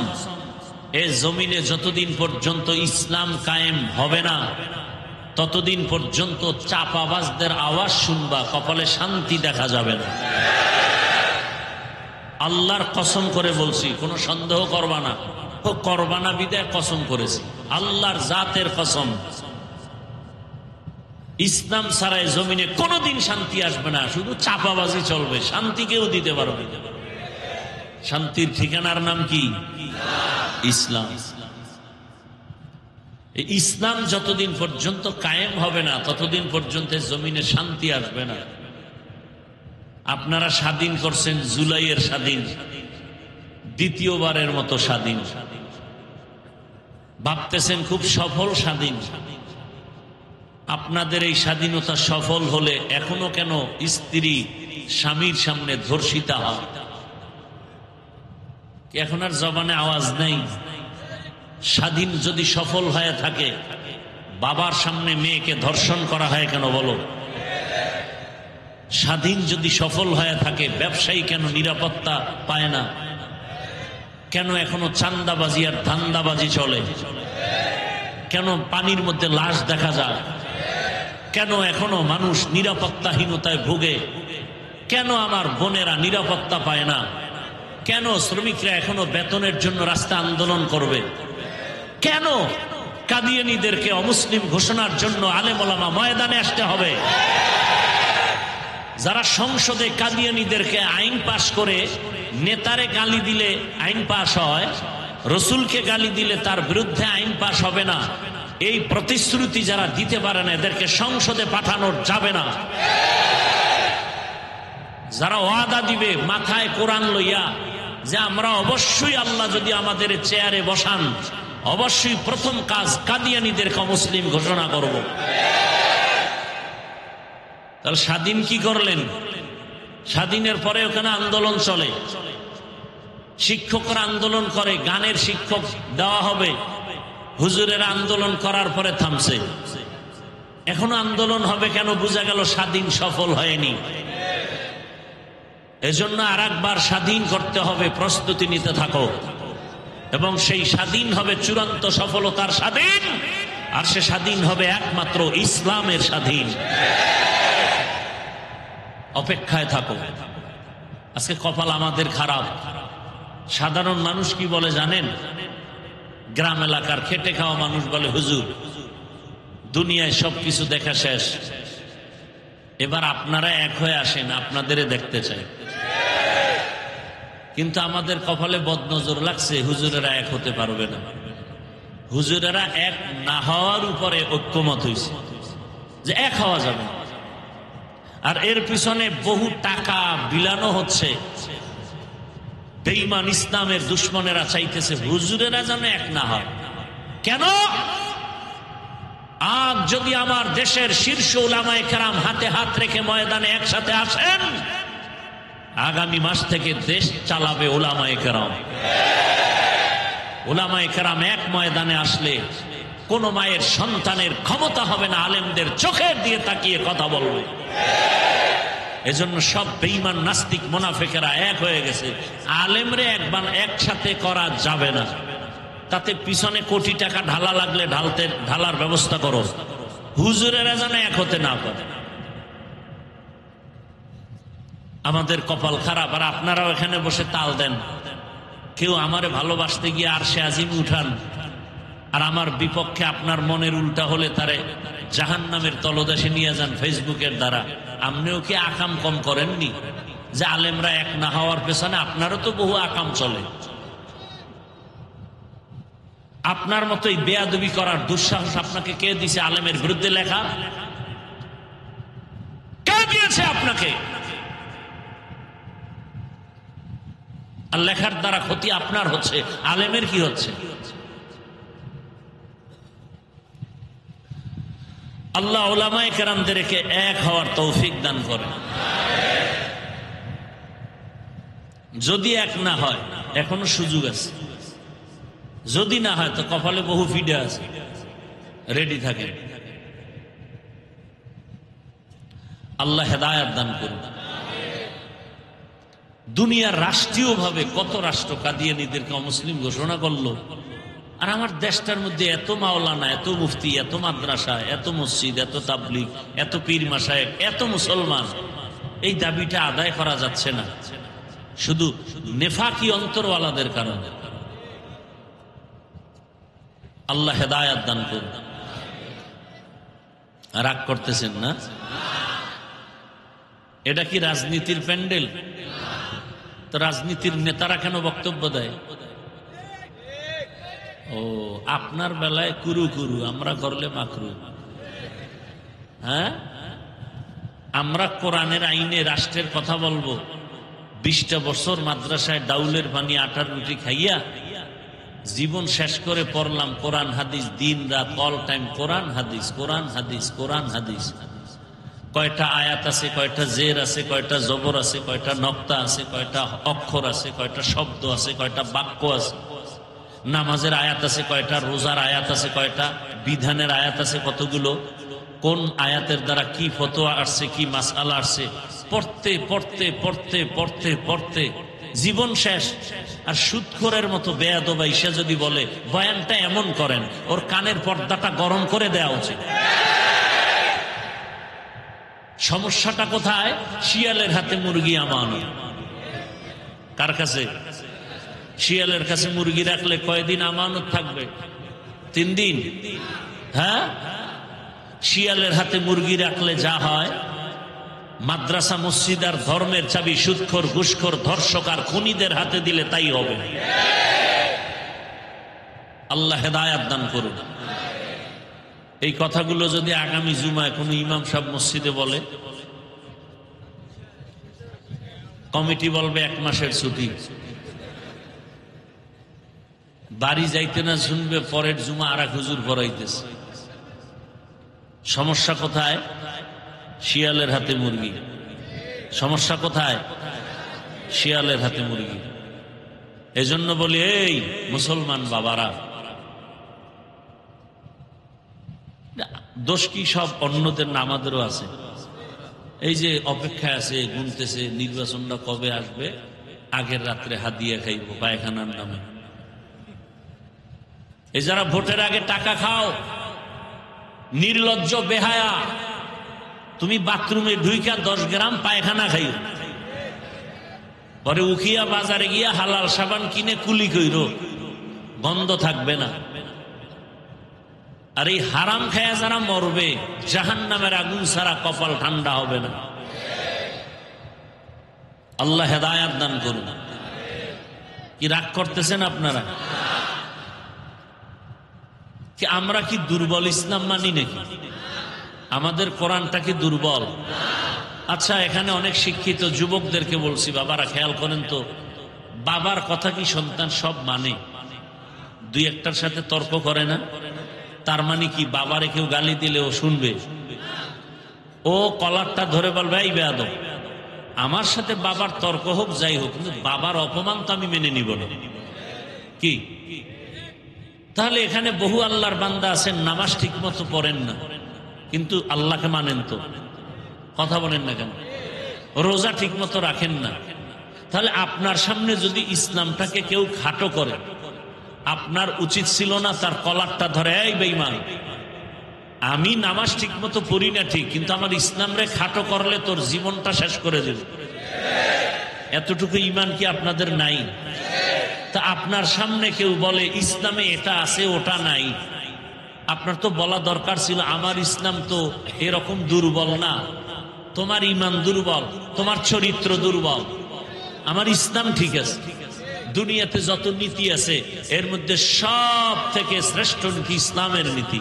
S1: এ জমিনে যতদিন পর্যন্ত ইসলাম কায়েম হবে না, ততদিন পর্যন্ত চাপাবাজদের আওয়াজ শুনবা, কপালে শান্তি দেখা যাবে না। আল্লাহর কসম করে বলছি, কোনো সন্দেহ করবা না। ও করবা না বিদায় কসম করেছি, আল্লাহর জাতের কসম। ইসলাম ছাড়াই জমিনে কোনোদিন শান্তি আসবে না, শুধু চাপাবাজি চলবে, শান্তি কেউ দিতে পারবে না। শান্তির ঠিকানার নাম কি? ইসলাম। ইসলাম যতদিন পর্যন্ত কায়েম হবে না, ততদিন পর্যন্ত জমিনে শান্তি আসবে না। আপনারা স্বাধীন করছেন জুলাইয়ের স্বাধীন, দ্বিতীয়বারের মতো স্বাধীন, ভাবতেছেন খুব সফল স্বাধীন। আপনাদের এই স্বাধীনতা সফল হলে এখনো কেন স্ত্রী স্বামীর সামনে ধর্ষিতা হয়? এখন আর জবানে আওয়াজ নেই? স্বাধীন যদি সফল হয়ে থাকে, বাবার সামনে মেয়েকে ধর্ষণ করা হয় কেন বলো? স্বাধীন যদি সফল হয়ে থাকে, ব্যবসায়ী কেন নিরাপত্তা পায় না? কেন এখনো চান্দাবাজি আর ধান্দাবাজি চলে? কেন পানির মধ্যে লাশ দেখা যায়? কেন এখনো মানুষ নিরাপত্তাহীনতায় ভোগে? কেন আমার বোনেরা নিরাপত্তা পায় না? কেন শ্রমিকরা এখনো বেতনের জন্য রাস্তা আন্দোলন করবে? কেন কাদিয়ানীদেরকে অমুসলিম ঘোষণার জন্য আলেম ওলামা ময়দানে আসতে হবে? যারা সংসদে কাদিয়ানীদেরকে আইন পাশ করে, নেতারে গালি দিলে আইন পাশ হয়, রসুলকে গালি দিলে তার বিরুদ্ধে আইন পাশ হবে না, এই প্রতিশ্রুতি যারা দিতে পারে না, এদেরকে সংসদে পাঠানো যাবে না। যারা ওয়াদা দিবে মাথায় কোরআন লইয়া যে আমরা অবশ্যই, আল্লাহ যদি আমাদের চেয়ারে বসান, অবশ্যই প্রথম কাজ কাদিয়ানীদেরকে মুসলিম ঘোষণা করব। তাহলে স্বাধীন কি করলেন? স্বাধীনের পরে ওখানে আন্দোলন চলে, শিক্ষকরা আন্দোলন করে, গানের শিক্ষক দেওয়া হবে। হুজুরের আন্দোলন করার পরে থামছে, এখনো আন্দোলন হবে কেন? বোঝা গেল স্বাধীন সফল হয়নি। এজন্য আরেকবার স্বাধীন করতে হবে, প্রস্তুতি নিতে থাকো, এবং সেই স্বাধীন হবে চূড়ান্ত সফলতার স্বাধীন, আর সে স্বাধীন হবে একমাত্র ইসলামের স্বাধীন। অপেক্ষায় থাকো। আজকে কপাল আমাদের খারাপ। সাধারণ মানুষ কি বলে জানেন? গ্রাম এলাকার খেটে খাওয়া মানুষ বলে, হুজুর দুনিয়ায় সবকিছু দেখা শেষ, এবার আপনারা এক হয়ে আসেন, আপনাদের দেখতে চাই। কিন্তু আমাদের কপালে বদনজর লাগছে, হুজুরেরা এক হতে পারবে না। হুজুরেরা এক না হওয়ার উপরে ঐক্যমত হয়েছে যে এক হওয়া যাবে, আর এর পিছনে বহু টাকা বিলানো হচ্ছে। বেঈমান ইসলামের দুশ্মনেরা চাইতেছে হুজুরেরা যেন এক না হয়। কেন? আজ যদি আমার দেশের শীর্ষ উলামায়ে কেরাম হাতে হাত রেখে ময়দানে একসাথে আসেন, আগামী মাস থেকে দেশ চালাবে উলামায়ে কেরাম। উলামায়ে কেরাম এক ময়দানে আসলে কোন মায়ের সন্তানের ক্ষমতা হবে না আলেমদের চোখের দিয়ে তাকিয়ে কথা বলবে। এজন্য সব বেঈমান নাস্তিক মুনাফিকেরা এক হয়ে গেছে। আলেমরে একসাথে করা যাবে না, তাতে পিছনে কোটি টাকা ঢালা লাগলে ঢালার ব্যবস্থা করো। হুজুরেরা যেন এক হতে না পারে। আমাদের কপাল খারাপ, আর আপনারাও এখানে বসে তাল দেন। কেউ আমারে ভালোবাসতে গিয়ে আরশে আজিম উঠান, আর আমার বিপক্ষে আপনার মনের উল্টা হলে তারে জাহান্নামের তলদেশে নিয়ে যান ফেসবুকের দ্বারা। আপনিও কি আকাম কম করেননি যে আলেমরা এক না হওয়ার পেছনে আপনারও তো বহু আকাম চলে? আপনার মতোই বেয়াদবি করার দুঃসাহস আপনাকে কে দিছে আলেমের বিরুদ্ধে লেখা? গেছে আপনাকে, আর লেখার দ্বারা ক্ষতি আপনার হচ্ছে, আলেমের কি হচ্ছে? আল্লাহ উলামায়ে কেরামদেরকে এক হওয়ার তৌফিক দান করেন। যদি এক না হয় এখনো সুযোগ আছে, যদি না হয় তো কপালে বহু ফিডে আছে, রেডি থাকে। আল্লাহ হেদায়েত দান করুন। দুনিয়ার রাষ্ট্রীয়ভাবে কত রাষ্ট্র কাদিয়ানীদেরকে অমুসলিম ঘোষণা করলো, আর আমার দেশটার মধ্যে এত মাওলানা, এত মুফতি, এত মাদ্রাসা, এত মসজিদ, এত তাবলিগ, এত পীর মাশায়েখ, এত মুসলমান, এই দাবিটা আদায় করা যাচ্ছে না শুধু নেফাকি অন্তরওয়ালাদের কারণে। আল্লাহ হেদায়েত দান করুন। রাগ করতেছেন না? এটা কি রাজনীতির প্যান্ডেল? তো রাজনীতির নেতারা কেন বক্তব্য দেয়? ও, আপনার বেলায় কুরু কুরু, আমরা করলে মাকরু। হ্যাঁ, আমরা কোরআনের আইনে রাষ্ট্রের কথা বলবো। 20টা বছর মাদ্রাসায় ডাউলের পানি আটার রুটি খাইয়া জীবন শেষ করে পড়লাম কোরআন হাদিস, দিন রাত অল টাইম কোরআন হাদিস, কোরআন হাদিস, কোরআন হাদিস। কয়টা আয়াত আছে, কয়টা জের আছে, কয়টা জবর আছে, কয়টা নক্তা আছে, কয়টা অক্ষর আছে, কয়টা শব্দ আছে, কয়টা বাক্য আছে, নামাজের আয়াত আছে কয়টা, রোজার আয়াত আছে কয়টা, বিধানের আয়াত আছে কতগুলো, কোন আয়াতের দ্বারা কি ফতোয়া আসছে, কি মাসআলা আসছে, পড়তে পড়তে পড়তে পড়তে পড়তে জীবন শেষ। আর সুদখোরের মতো বেয়াদবা ইসা যদি বলে বয়ানটা এমন করেন, ওর কানের পর্দাটা গরম করে দেওয়া উচিত। সমস্যাটা কোথায়? শিয়ালের হাতে মুরগি আমানত। কার কাছে? শিয়ালের কাছে মুরগি রাখলে কয়দিন আমানত থাকবে? 3 দিন। হ্যাঁ, শিয়ালের হাতে মুরগি রাখলে যা হয়, মাদ্রাসা মসজিদ আর ধর্মের চাবি সুদখোর, ঘুষখোর, ধর্ষক আর খুনিদের হাতে দিলে তাই হবে। আল্লাহ হেদায়েত দান করুন। এই কথাগুলো যদি আগামী জুমায় কোনো ইমাম সাহেব মসজিদে বলে, কমিটি বলবে 1 মাসের ছুটি, বাড়ি যাইতে না শুনবে পরের জুমা আর এক হুজুর পড়াইতেছে। সমস্যা কোথায়? শিয়ালের হাতে মুরগি। সমস্যা কোথায়? শিয়ালের হাতে মুরগি। এজন্য বলি, এই মুসলমান বাবারা, দোষ কি সব অন্যদের না আমাদেরও আছে? এই যে অপেক্ষায় আছে, গুনতেছে নির্বাচনটা কবে আসবে, আগের রাত্রে হাদিয়া খাইব পায়খানার নামে। এই যারা ভোটের আগে টাকা খাও, নির্লজ্জ বেহায়া, তুমি বাথরুমে ঢুইকা 10 গ্রাম পায়খানা খাইও, পরে উখিয়া বাজারে গিয়া হালাল সাবান কিনে কুলি কইরো, গন্ধ থাকবে না। আর এই হারাম খায়া যারা মরবে, জাহান্নামের আগুন ছাড়া কপাল ঠান্ডা হবে না। আল্লাহ হেদায়েত দান করুন। কি রাগ করতেছেন আপনারা? কি আমরা কি দুর্বল ইসলাম মানি নাকি? আমাদের কোরআনটা কি দুর্বল? আচ্ছা, এখানে অনেক শিক্ষিত যুবকদেরকে বলছি, বাবারা খেয়াল করেন তো, বাবার কথা কি সন্তান সব মানে? 2-1টার সাথে তর্ক করে না? তার মানে কি বাবারে কেউ গালি দিলে ও শুনবে? ও কলারটা ধরে বলবে, এই বেয়াদব, আমার সাথে বাবার তর্ক হোক যাই হোক, কিন্তু বাবার অপমান তো আমি মেনে নিব না। কি? তাহলে এখানে বহু আল্লাহর বান্দা আছেন, নামাজ ঠিক মতো পড়েন না, কিন্তু আল্লাহকে মানেন তো, কথা বলেন না কেন? রোজা ঠিক মতো রাখেন না। তাহলে আপনার সামনে যদি ইসলামটাকে কেউ খাটো করে, আপনার উচিত ছিল না তার কলারটা ধরে, এই বেঈমান, আমি নামাজ ঠিক মতো পড়ি না ঠিক, কিন্তু আমার ইসলাম রে খাটো করলে তোর জীবনটা শেষ করে দেবে। এতটুকু ঈমান কি আপনাদের নাই? তা আপনার সামনে কেউ বলে ইসলামে এটা আছে ওটা নাই, আপনার তো বলা দরকার ছিল, আমার ইসলাম তো এরকম দুর্বল না, তোমার ঈমান দুর্বল, তোমার চরিত্র দুর্বল, আমার ইসলাম ঠিক আছে। দুনিয়াতে যত নীতি আছে এর মধ্যে সব থেকে শ্রেষ্ঠ নীতি ইসলামের নীতি।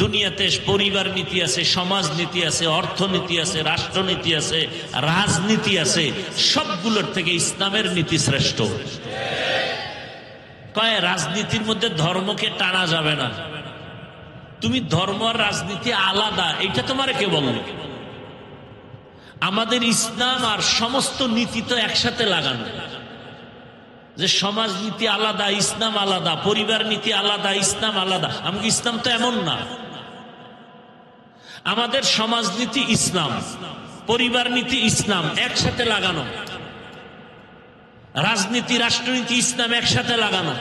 S1: দুনিয়াতে পরিবার নীতি আছে, সমাজ নীতি আছে, অর্থনীতি আছে, রাষ্ট্রনীতি আছে, রাজনীতি আছে, সবগুলোর থেকে ইসলামের নীতি শ্রেষ্ঠ। কয় রাজনীতির মধ্যে ধর্মকে টানা যাবে না। তুমি ধর্ম আর রাজনীতি আলাদা, এটা তোমার কে বলল? আমাদের ইসলাম আর সমস্ত নীতি তো একসাথে লাগানো, যে সমাজ নীতি আলাদা, ইসলাম আলাদা, পরিবার নীতি আলাদা, ইসলাম আলাদা। আমাকে ইসলাম তো এমন না। আমাদের সমাজ নীতি ইসলাম, পরিবার নীতি ইসলাম, একসাথে লাগানো। রাজনীতি, রাষ্ট্রনীতি ইসলাম, একসাথে লাগানো।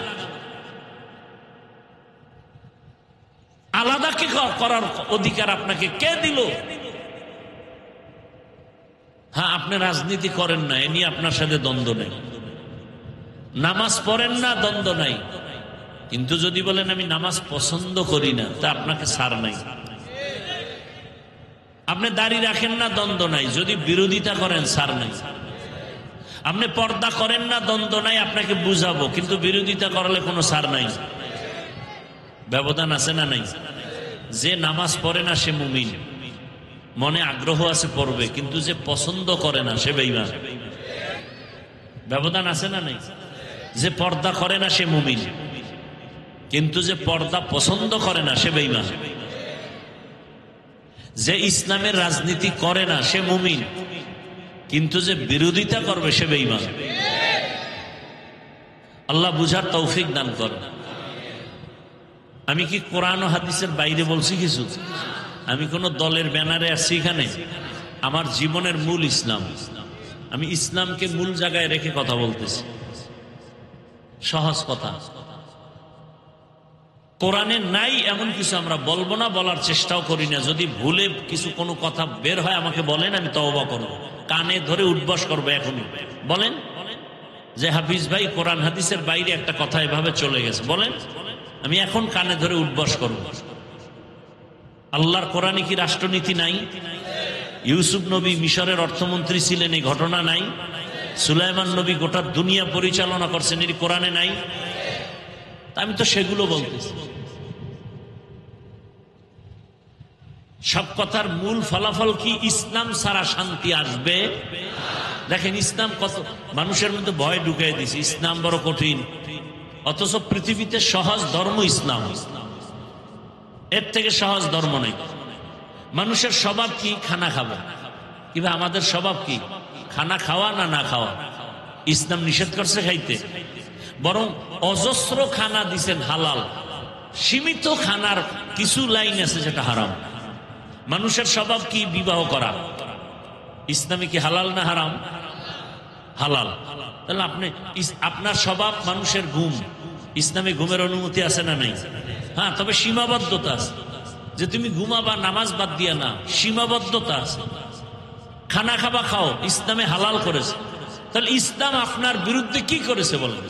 S1: আলাদা কি করার অধিকার আপনাকে কে দিল? হ্যাঁ, আপনি রাজনীতি করেন না, এ নিয়ে আপনার সাথে দ্বন্দ্ব নেই। নামাজ পড়েন না, দ্বন্দ্ব নাই। কিন্তু যদি বলেন আমি নামাজ পছন্দ করি না, তা আপনাকে ছাড় নাই। আপনি দাড়ি রাখেন না, দ্বন্দ্ব নাই। যদি বিরোধিতা করেন, ছাড় নাই। আপনি পর্দা করেন না, দ্বন্দ্ব নাই, আপনাকে বুঝাবো। কিন্তু বিরোধিতা করলে কোনো ছাড় নাই। ব্যবধান আছে না নাই? যে নামাজ পড়ে না সে মুমিন, মনে আগ্রহ আছে পড়বে, কিন্তু যে পছন্দ করে না সে বেঈমান। ব্যবধান আছে না নাই? যে পর্দা করে না সে মুমিন, কিন্তু যে পর্দা পছন্দ করে না সে বেঈমান। যে ইসলামের রাজনীতি করে না সে মুমিন, কিন্তু যে বিরোধিতা করবে সে বেঈমান। আল্লাহ বুঝার তৌফিক দান করেন। আমি কি কোরআন ও হাদিসের বাইরে বলছি কিছু? আমি কোন দলের ব্যানারে আসছি এখানে? আমার জীবনের মূল ইসলাম। আমি ইসলামকে মূল জায়গায় রেখে কথা বলতেছি। সহজ কথা। কোরআনে নাই এমন কিছু আমরা বলবো না, বলার চেষ্টাও করি না। যদি ভুলে কিছু কোনো কথা বের হয় আমাকে বলেন, আমি তওবা করব, কানে ধরে উঠবস করবো। এখন বলেন যে হাফিজ ভাই কোরআন হাদিসের বাইরে একটা কথা এভাবে চলে গেছে, বলেন, আমি এখন কানে ধরে উঠবস করব। আল্লাহর কোরআনে কি রাষ্ট্রনীতি নাই? ইউসুফ নবী মিশরের অর্থমন্ত্রী ছিলেন, এই ঘটনা নাই? সুলাইমান নবী গোটা দুনিয়া পরিচালনা করছেন, এর কোরআনে নাই? আমি তো সেগুলো বলতেছি। সব কথার মূল ফলাফল কি? ইসলাম ছাড়া শান্তি আসবে? দেখেন ইসলাম কত মানুষের মধ্যে ভয় ঢুকিয়ে দিছে, ইসলাম বড় কঠিন। অথচ পৃথিবীতে সহজ ধর্ম ইসলাম, এর থেকে সহজ ধর্ম নেই। মানুষের স্বভাব কি? খানা খাবে। কিংবা আমাদের স্বভাব কি? খানা খাওয়া না না খাওয়া। ইসলাম নিষেধ করছে খাইতে, বরং অজস্র খানা দিছেন হালাল। সীমিত খানার কিছু লাইন আছে যেটা হারাম। মানুষের স্বভাব কি? বিবাহ করা। ইসলামে কি হালাল না হারাম? হালাল। তাহলে আপনি আপনার স্বভাব মানুষের ঘুম, ইসলামে ঘুমের অনুমতি আছে না নাই? হ্যাঁ, তবে সীমাবদ্ধতা আছে, যে তুমি ঘুমাবা নামাজ বাদ দিয়া না, সীমাবদ্ধতা আছে। খানা খাবা, খাও, ইসলামে হালাল করেছে। তাহলে ইসলাম আপনার বিরুদ্ধে কি করেছে বলেন?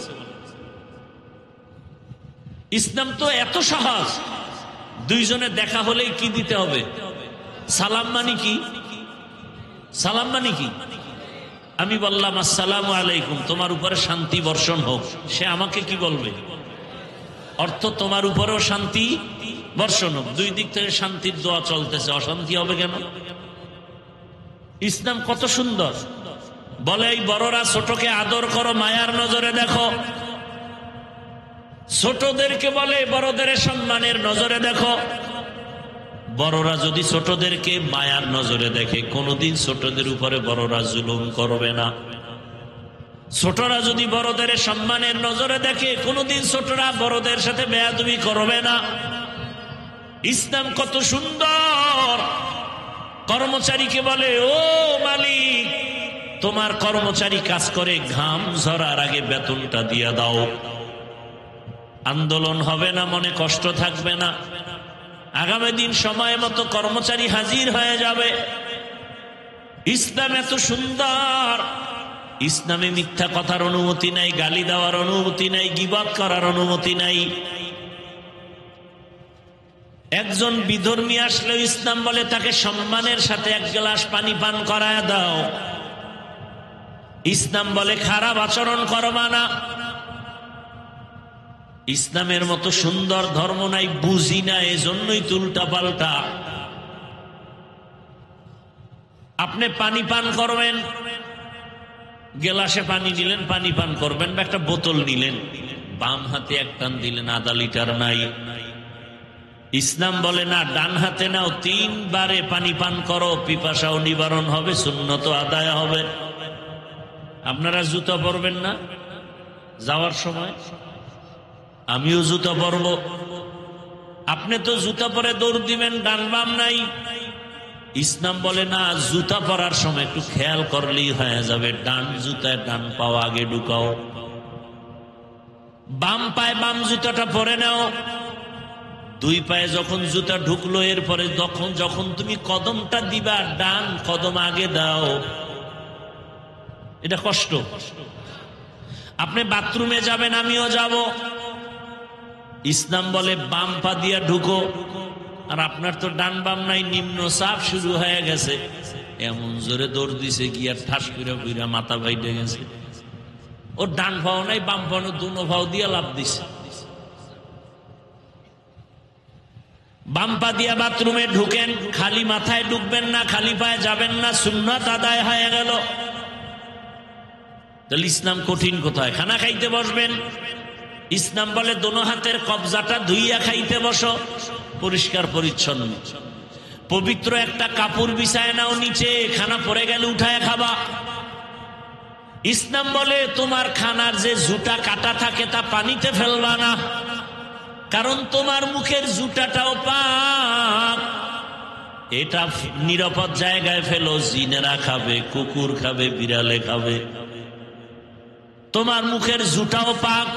S1: ইসলাম তো এত সহজ। দুইজনে দেখা হলেই কি দিতে হবে? সালাম। মানে কি? সালাম মানে কি? আমি বললাম আসসালামু আলাইকুম, তোমার উপরে শান্তি বর্ষণ হোক। সে আমাকে কি বলবে? অর্থ তোমার উপরেও শান্তি বর্ষণ হোক। দুই দিক থেকে শান্তির দোয়া চলতেছে, অশান্তি হবে কেন? ইসলাম কত সুন্দর। বলে এই বড়রা ছোটকে আদর করো, মায়ার নজরে দেখো। ছোটদেরকে বলে বড়দের সম্মানের নজরে দেখো। বড়রা যদি ছোটদেরকে মায়ার নজরে দেখে, কোনোদিন ছোটদের উপরে বড়রা জুলুম করবে না। ছোটরা যদি বড়দের সম্মানের নজরে দেখে, কোনোদিন ছোটরা বড়দের সাথে বেয়াদবি করবে না। ইসলাম কত সুন্দর। কর্মচারীকে বলে ও মালিক, তোমার কর্মচারী কাজ করে, ঘাম ঝরার আগে বেতনটা দিয়ে দাও। আন্দোলন হবে না, মনে কষ্ট থাকবে না। আগামী দিন সময় মতো কর্মচারী হাজির হয়ে যাবে। ইসলাম এত সুন্দর। ইসলামে মিথ্যা কথার অনুমতি নাই, গালি দেওয়ার অনুমতি নাই, গীবত করার অনুমতি নাই। একজন বিধর্মী আসলেও ইসলাম বলে তাকে সম্মানের সাথে এক গ্লাস পানি পান করায় দাও। ইসলাম বলে খারাপ আচরণ করবা না। ইসলামের মতো সুন্দর ধর্ম নাই, বুঝি না, এজন্যই তো উল্টা পাল্টা। আপনি পানি পান করবেন, গেলাসে পানি নিলেন, পানি পান করবেন, বা একটা বোতল নিলেন, বাম হাতে এক টান দিলেন, আধা লিটার নাই। ইসলাম বলে না, ডান হাতে নাও, 3 বারে পানি পান করো, পিপাসাও নিবারণ হবে, সুন্নত আদায় হবে। আপনারা জুতা পরবেন না যাওয়ার সময়? আমিও জুতা পরব। আপনি তো জুতা পরে দৌড় দিবেন, ডান বাম নাই। ইসলাম বলে না, জুতা পরার সময় একটু খেয়াল করলেই হয়ে যাবে, ডান জুতায় ডান পাও আগে ঢুকাও, বাম পায়ে বাম জুতাটা পরে নাও। 2 পায়ে যখন জুতা ঢুকলো, এরপরে যখন তুমি কদমটা দিবা, ডান কদম আগে দাও। এটা কষ্ট। আপনি বাথরুমে যাবেন, আমিও যাব, ইসলাম বলে বাম পা দিয়া ঢুকো, আর আপনার তো ডান বাম নাই, নিম্ন চাপ শুরু হয়ে গেছে। এমন জোরে দৌড় দিছে, গিয়া ঠাস করে ঘুরা মাথা বাইটে গেছে। ও ডান পাও নাই, বাম পাও, দুনো পাও দিয়া লাভ দিছে। বাম পা দিয়া বাথরুমে ঢুকেন, খালি মাথায় ঢুকবেন না, খালি পায়ে যাবেন না, সুন্নাত আদায় হয়ে গেল। তাহলে ইসলাম কঠিন কোথায়? খানা খাইতে বসবেন, ইসলাম বলে দোনো হাতের কবজাটা ধুইয়া খাইতে বসো, পরিষ্কার পরিচ্ছন্ন। পবিত্র একটা কাপড় বিছায় নাও নিচে, খানা পড়ে গেলে উঠায় খাবা। ইসলাম বলে তোমার খানার যে জুটা কাটা থাকে তা পানিতে ফেলবা না, কারণ তোমার মুখের জুটাটাও পাক। এটা নিরাপদ জায়গায় ফেলো, জিনেরা খাবে, কুকুর খাবে, বিড়ালে খাবে। তোমার মুখের জুটাও পাক।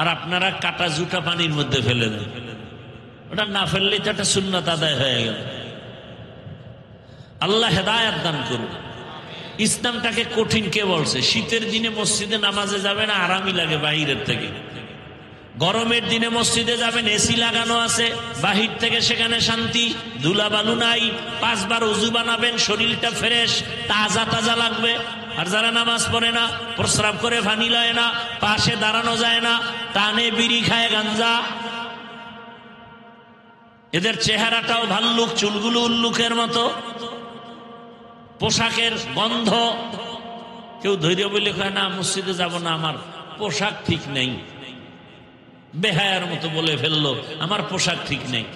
S1: আর আপনারা কাটা জুটা পানির মধ্যে ফেলে দেন, ওটা না ফেললেই তো একটা সুন্নাত আদায় হয়ে গেল। আল্লাহ হেদায়েত দান করুন। ইসলামটাকে কঠিন কে বলছে? শীতের দিনে মসজিদে নামাজে যাবেন, আরামই লাগে বাহিরের থেকে। গরমের দিনে মসজিদে যাবেন, এসি লাগানো আছে, বাহির থেকে সেখানে শান্তি, ধুলাবালু নাই। 5 বার ওযু বানাবেন, শরীরটা ফ্রেশ, তাজা তাজা লাগবে। আর যারা নামাজ পড়ে না, প্রস্রাব করে পানি লয় না, পাশে দাঁড়ানো যায় না, টানে বিড়ি খায়, গাঞ্জা, এদের চেহারাটাও ভাল্লুক, চুলগুলো উল্লুকের মতো, পোশাকের গন্ধ। কেউ ধৈর্য বলে কয় না মসজিদে যাব না, আমার পোশাক ঠিক নেই, বেহায়ার মতো বলে ফেললো আমার পোশাক ঠিক নেই।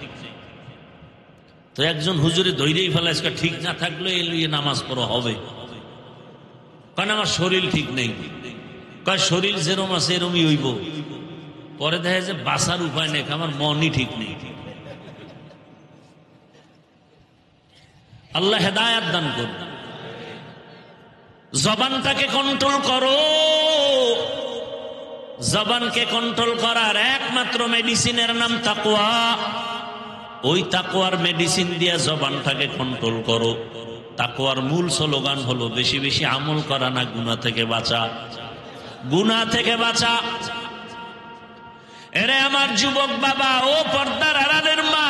S1: তো একজন হুজুরে ধৈর্যই ফেলাইছে, ঠিক না থাকলে এলিয়ে নামাজ পড়া হবে, কারণ আমার শরীর ঠিক নেই। কয় শরীর যেরম আছে এরমই হইব। পরে দেখা যায় বাঁচার উপায় নেই, আমার মনই ঠিক নেই। আল্লাহ হেদায়েত দান করুন। জবানটাকে কন্ট্রোল করো। জবানকে কন্ট্রোল করার একমাত্র মেডিসিনের নাম তাকওয়া। ওই তাকওয়ার মেডিসিন দিয়ে জবানটাকে কন্ট্রোল করো। তাকওয়ার মূল স্লোগান হলো বেশি বেশি আমল করা, না গুনাহ থেকে বাঁচা, গুনাহ থেকে বাঁচা। এরে আমার যুবক বাবা, ও পর্দার আড়ালের মা,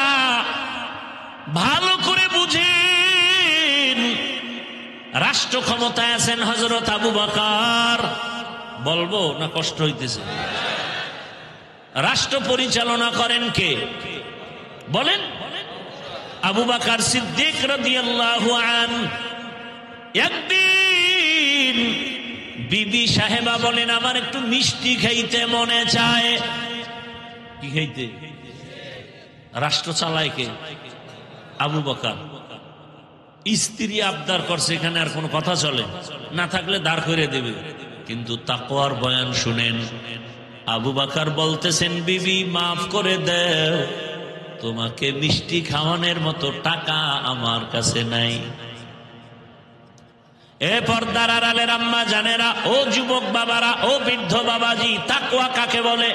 S1: ভালো করে বুঝেন, রাষ্ট্র ক্ষমতায় আছেন হযরত আবু বকর। বলবো না কষ্ট হইতেছে? রাষ্ট্র পরিচালনা করেন কে বলেন? আবু বকর সিদ্দিক রাদিয়াল্লাহু আনহু। একদিন বিবি সাহেবা বলেন, আমার একটু মিষ্টি খাইতে মনে চায়। কি খাইতে? রাষ্ট্র চালায় কে? আবু বকর। স্ত্রী আবদার করছে, এখানে আর কোনো কথা চলে না, থাকলে দাঁড় করে দেবে। কিন্তু তাকওয়ার বয়ান শুনেন, আবু বকর বলতেছেন, বিবি মাফ করে দেও, তোমাকে মিষ্টি খাওয়ানোর মতো টাকা আমার কাছে নাই। এ পর্দার আড়ালের আম্মা জানেরা, ও যুবক বাবারা, ও বৃদ্ধ বাবাজি, তাকওয়া কাকে বলে?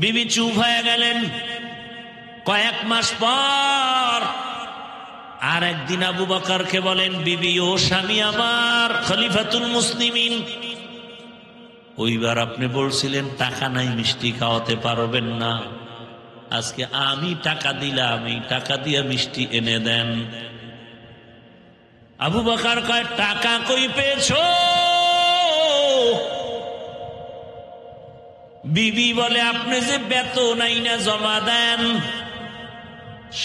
S1: বিবি চুপ হয়ে গেলেন। কয়েক মাস পর আর একদিন আবু বকরকে বলেন, বিবি ও স্বামী আমার, খলিফাতুল মুসলিমিন, ওইবার আপনি বলছিলেন টাকা নাই, মিষ্টি খাওয়াতে পারবেন না, আজকে আমি টাকা দিলাম, এই টাকা দিয়ে মিষ্টি এনে দেন। আবু বকর কয়, টাকা কই পেয়েছো? বিবি বলে, আপনি যে বেতন আইনা জমা দেন,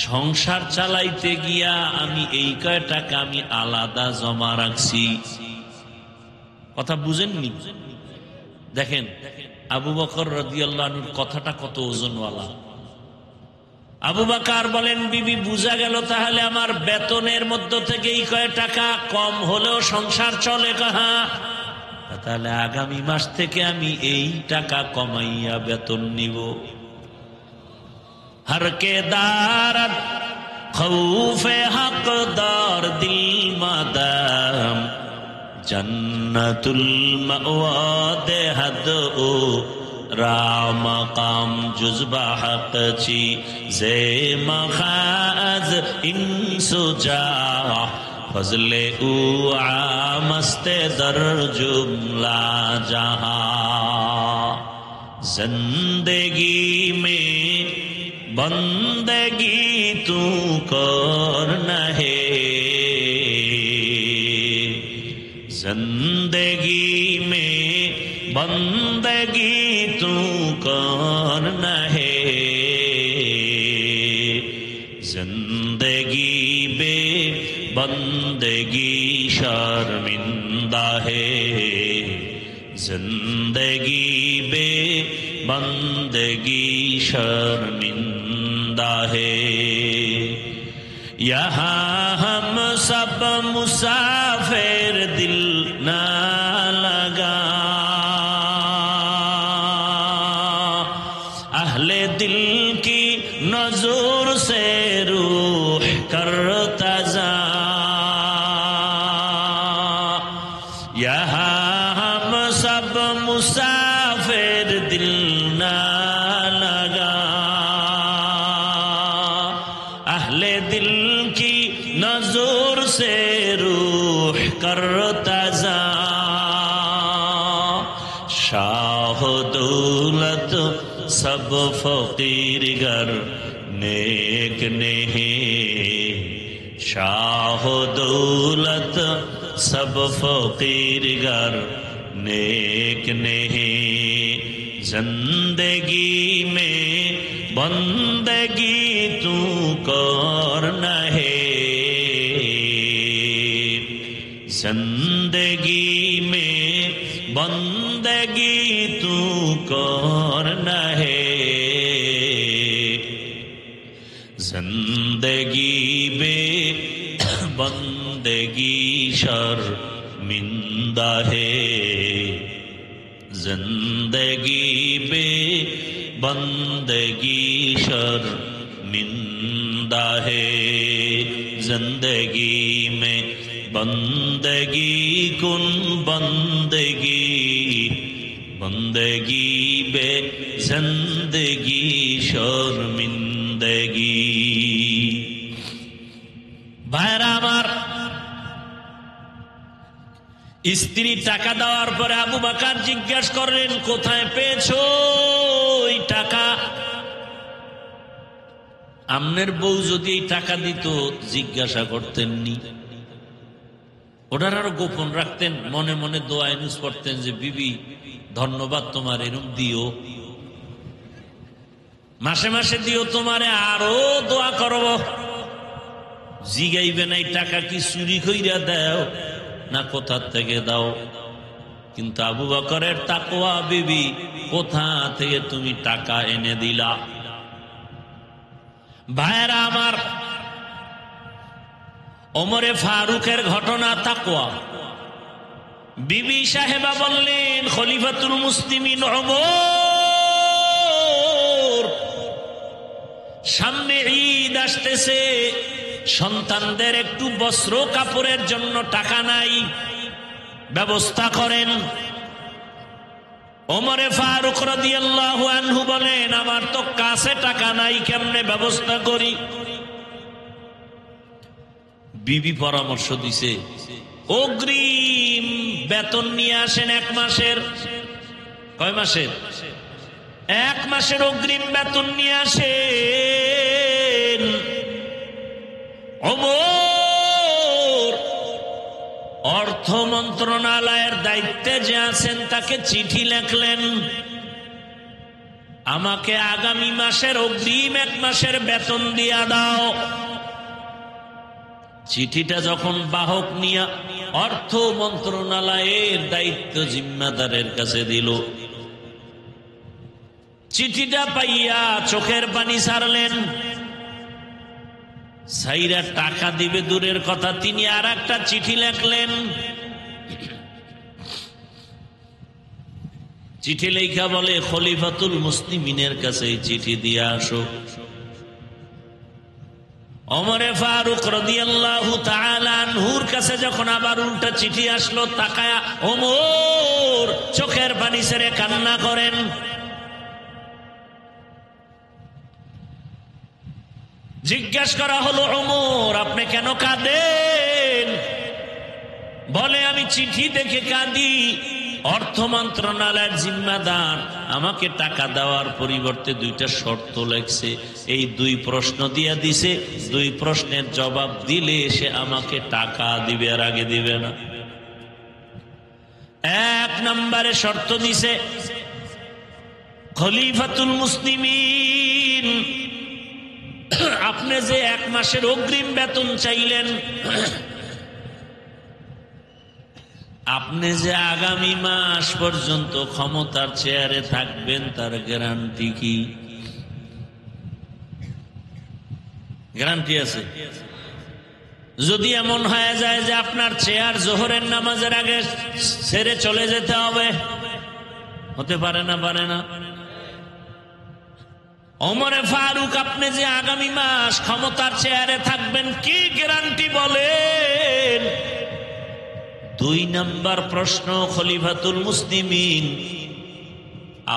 S1: সংসার চালাইতে গিয়া আমি এই কয় টাকা আমি আলাদা জমা রাখছি। কথা বুঝেননি? দেখেন আবু বকর রাদিয়াল্লাহু আনহুর কথাটা কত ওজনওয়ালা। আবু বকর বলেন, বিবি বুঝা গেল তাহলে আমার বেতনের মধ্য থেকে এই কয় টাকা কম হলেও সংসার চলে কাহা, তাহলে আগামী মাস থেকে আমি এই টাকা কমাইয়া বেতন নিব। हर के दारत खौफे हकदार दिल मदाम जन्नतुल मअवाद हद ओ राम काम जुज़बा हक ची जे मखाज इंसुजा फजले उ आमस्ते दर जुमला जहां जिंदगी में बंदगी तू करना है, जिंदगी में बंदगी तू करना है, जिंदगी बे बंदगी शर्मिंदा है, जिंदगी बे बंदगी शर्मिंदा है। यहाँ हम सब मुसाफिर दिल ना लगा, अहले दिल की नजर से रूह करता जा, यहाँ हम सब मुसाफिर दिल ना लगा, अहले दिल की नजर से रूह करता जा, शाह दौलत सब फकीर गर नेक नहीं, शाह दौलत सब फकीर गर नेक नहीं, जिंदगी में बंदगी तू करना है, जिंदगी में बंदगी तू करना है, जिंदगी में बंदगी शर्मिंदा है, जिंदगी में बंदगी शर्मिंदा है, जिंदगी में बंदगी कुन बंदगी, बंदगी बे जिंदगी शर्मिंदगी। ভাইরা আমার, স্ত্রী টাকা দেওয়ার পরে আবু বকর জিজ্ঞেস করলেন, কোথায় পেয়েছো এই টাকা? আমনের বউ যদি এই টাকা দিত জিজ্ঞাসা করতেননি, ওনার আরো গোপন রাখতেন, মনে মনে দোয়া ইউজ করতেন যে বিবি ধন্যবাদ তোমার, এরকম দিও, মাসে মাসে দিও, তোমারে আরো দোয়া করব। জিগাইবে না এই টাকা কি চুরি কইরা দাও না কোথা থেকে দাও। কিন্তু আবু বকরের তাকওয়া, বিবি কোথা থেকে তুমি টাকা এনে দিলা? ভাইরা আমার, ওমরে ফারুকের ঘটনা তাকওয়া। বিবি সাহেবা বললেন, খলিফাতুল মুসলিমিন ওমর, সামনে ঈদ আসতেছে, সন্তানদের একটু বস্ত্র কাপড়ের জন্য টাকা নাই, ব্যবস্থা করেন। ওমরে ফারুক রাদিয়াল্লাহু আনহু বলেন, আমার তো কাছে টাকা নাই, কেমনে ব্যবস্থা করি? বিবি পরামর্শ দিছে, অগ্রিম বেতন নিয়ে আসেন 1 মাসের। কয় মাসের? 1 মাসের অগ্রিম বেতন নিয়ে আসেন। ওমর অর্থ মন্ত্রণালয়ের দায়িত্বে যে আছেন তাকে চিঠি লেখলেন, আমাকে আগামী মাসের অগ্রিম 1 মাসের বেতন দিয়া দাও। চিঠিটা যখন বাহক নিয়া অর্থ মন্ত্রণালয়ের দায়িত্ব জিম্মাদারের কাছে দিল, চিঠিটা পাইয়া চোখের পানি ছাড়লেন। সাইরা টাকা দিবে দূরের কথা, তিনি আর একটা চিঠি লেখলেন। চিঠি লেখা বলে, খলিফাতুল মুসলিমিনের কাছে চিঠি দিয়ে আসো। ওমরে ফারুক রাদিয়াল্লাহু তাআলা আনহুর কাছে যখন আবার উল্টা চিঠি আসলো, তাকায়া ওমর চোখের পানি ছেড়ে কান্না করেন। জিজ্ঞাসা করা হলো, ওমর আপনি কেন কাঁদেন? বলে, আমি চিঠি দেখে কাঁদি। অর্থ মন্ত্রণালয়ের জিম্মাদার আমাকে টাকা দেওয়ার পরিবর্তে 2টা শর্ত লেখছে। এই 2 প্রশ্ন দিয়া দিছে, 2 প্রশ্নের জবাব দিলে সে আমাকে টাকা দিবে, আর আগে দিবে না। 1 নম্বরে শর্ত দিছে, খলিফাতুল মুসলিমিন আপনি যে 1 মাসের অগ্রিম বেতন চাইলেন, আপনি যে আগামী মাস পর্যন্ত ক্ষমতার চেয়ারে থাকবেন তার গ্যারান্টি কি? গ্যারান্টি আছে? যদি এমন হয়ে যায় যে আপনার চেয়ার জোহরের নামাজের আগে ছেড়ে চলে যেতে হবে, হতে পারে না? পারে না? ওমরে ফারুক আপনি যে আগামী মাস ক্ষমতার চেয়ারে থাকবেন, কি গ্যারান্টি বলেন? 2 নম্বর প্রশ্ন, খলিফাতুল মুসলিমিন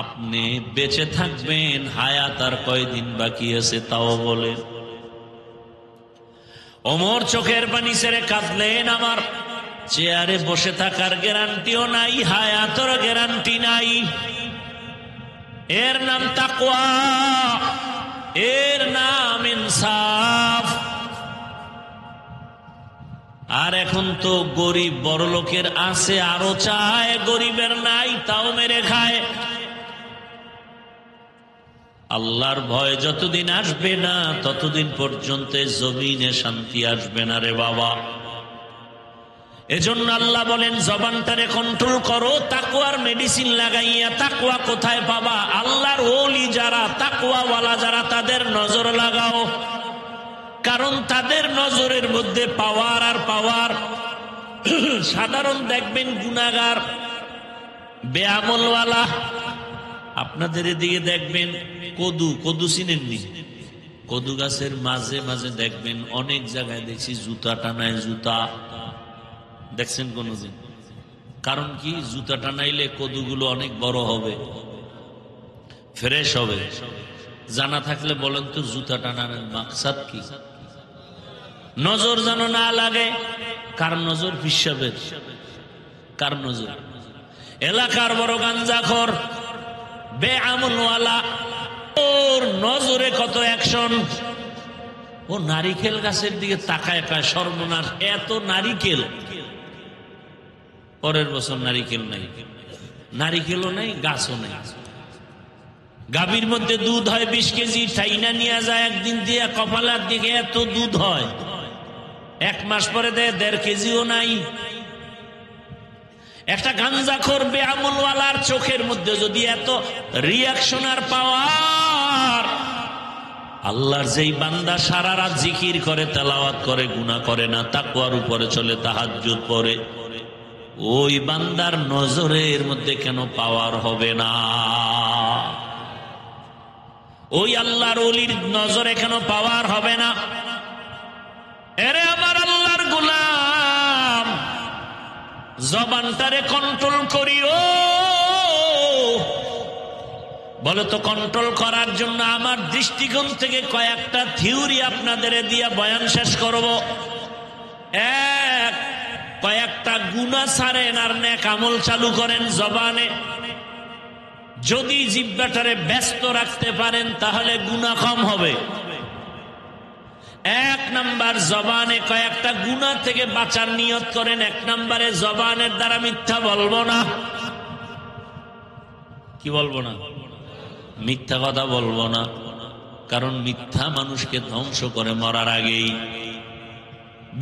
S1: আপনি বেঁচে থাকবেন, হায়াত আর কয়দিন বাকি আছে তাও বলেন। ওমর চোখের পানি ছেড়ে কাঁদলেন, আমার চেয়ারে বসে থাকার গ্যারান্টিও নাই, হায়াতের গ্যারান্টি নাই। এর নাম তাকওয়া, এর নাম ইনসাফ। আর এখন তো গরিব বড় লোকের আছে, আরো চায়, গরিবের নাই তাও মেরে খায়। আল্লাহর ভয় যতদিন আসবে না ততদিন পর্যন্ত জমিনে শান্তি আসবে না রে বাবা। এজন্য আল্লাহ বলেন, জবানটারে কন্ট্রোল করো, তাকওয়ার মেডিসিন লাগাইয়া। তাকওয়া কোথায় পাবা? আল্লাহর ওলি যারা, তাকওয়াওয়ালা যারা, তাদের নজর লাগাও। কারণ তাদের নজরের মধ্যে পাওয়ার আর পাওয়ার। সাধারণ দেখবেন গুনাহগার, বেআমলওয়ালা, আপনাদের এদিকে দেখবেন কদু চিনেননি? কদু গাছের মাঝে মাঝে দেখবেন অনেক জায়গায় দেখছি জুতা টানায়, জুতা দেখছেন কোনদিন? কারণ কি? জুতা টানাইলে কদুগুলো অনেক বড় হবে, ফ্রেশ হবে। জানা থাকলে বলেন তো, জুতা টানানোর মাকসাদ কি? নজর যেন না লাগে। কার নজর? পিশাবের। কার নজর? এলাকার বড় গাঞ্জাখোর, বেআমলওয়ালা, ওর নজরে কত অ্যাকশন। ও নারিকেল গাছের দিকে তাকায়, পায় সর্বনাশ, এত নারিকেল। পরের বছর নারিকেল নাই, নারিকেলও নাই, গাছও নাই। গাভীর মধ্যে দুধ হয় 20 কেজি, টাইনা নিয়ে যায় একদিন দিয়ে কপালার দিকে, এত দুধ হয়। 1 মাস পরে দেয় 1.5 কেজিও নাই। একটা গাঞ্জাখোর বেআমলওয়ালার চোখের মধ্যে যদি এত রিয়াকশন আর পাওয়ার, আল্লাহর যেই বান্দা সারা রাত জিকির করে, তেলাওয়াত করে, গুনাহ করে না, তাকওয়ার উপরে চলে, তাহাজ্জুদ পড়ে, ওই বান্দার নজরের মধ্যে কেন পাওয়ার হবে না? ওই আল্লাহর ওলির নজরে কেন পাওয়ার হবে না? এরে আমার আল্লাহর গোলাম, জবানটারে কন্ট্রোল করিও। বলে তো, কন্ট্রোল করার জন্য আমার দৃষ্টিকোণ থেকে কয়েকটা থিওরি আপনাদের দিয়ে বয়ান শেষ করব। কয়েকটা গুনাহ ছাড়েন আর নেক আমল চালু করেন জবানে। যদি জিহ্বাটারে ব্যস্ত রাখতে পারেন তাহলে গুনাহ কম হবে। 1 নাম্বার, জবানে কয়েকটা গুনাহ থেকে বাঁচার নিয়ত করেন। 1 নম্বরে, জবানের দ্বারা মিথ্যা বলবো না। কি বলবো না? মিথ্যা কথা বলবো না, কারণ মিথ্যা মানুষকে ধ্বংস করে মরার আগেই।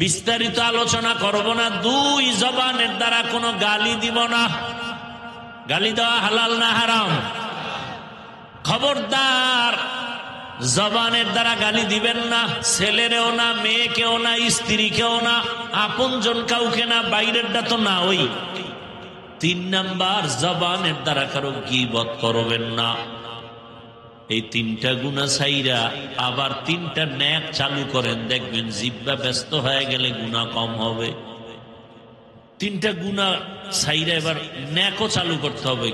S1: বিস্তারিত আলোচনা করব না। 2, জবানের দ্বারা কোনো গালি দিব না। গালি দেওয়া হালাল না হারাম? খবরদার, জবানের দ্বারা গালি দিবেন না। ছেলেরেও না, মেয়েকেও না, স্ত্রীকেও না, আপনজন কাউকে না, বাইরেরটা তো না। ওই 3 নাম্বার, জবানের দ্বারা কারো গীবত করবেন না। এই 3টা গুনাহ ছাইরা আবার 3টা নেক চালু করেন, দেখবেন জিহ্বা ব্যস্ত হয়ে গেলে গুনাহ কম হবে। 3টা গুনাহ ছাইরা এবার নেকও চালু করতে হবে।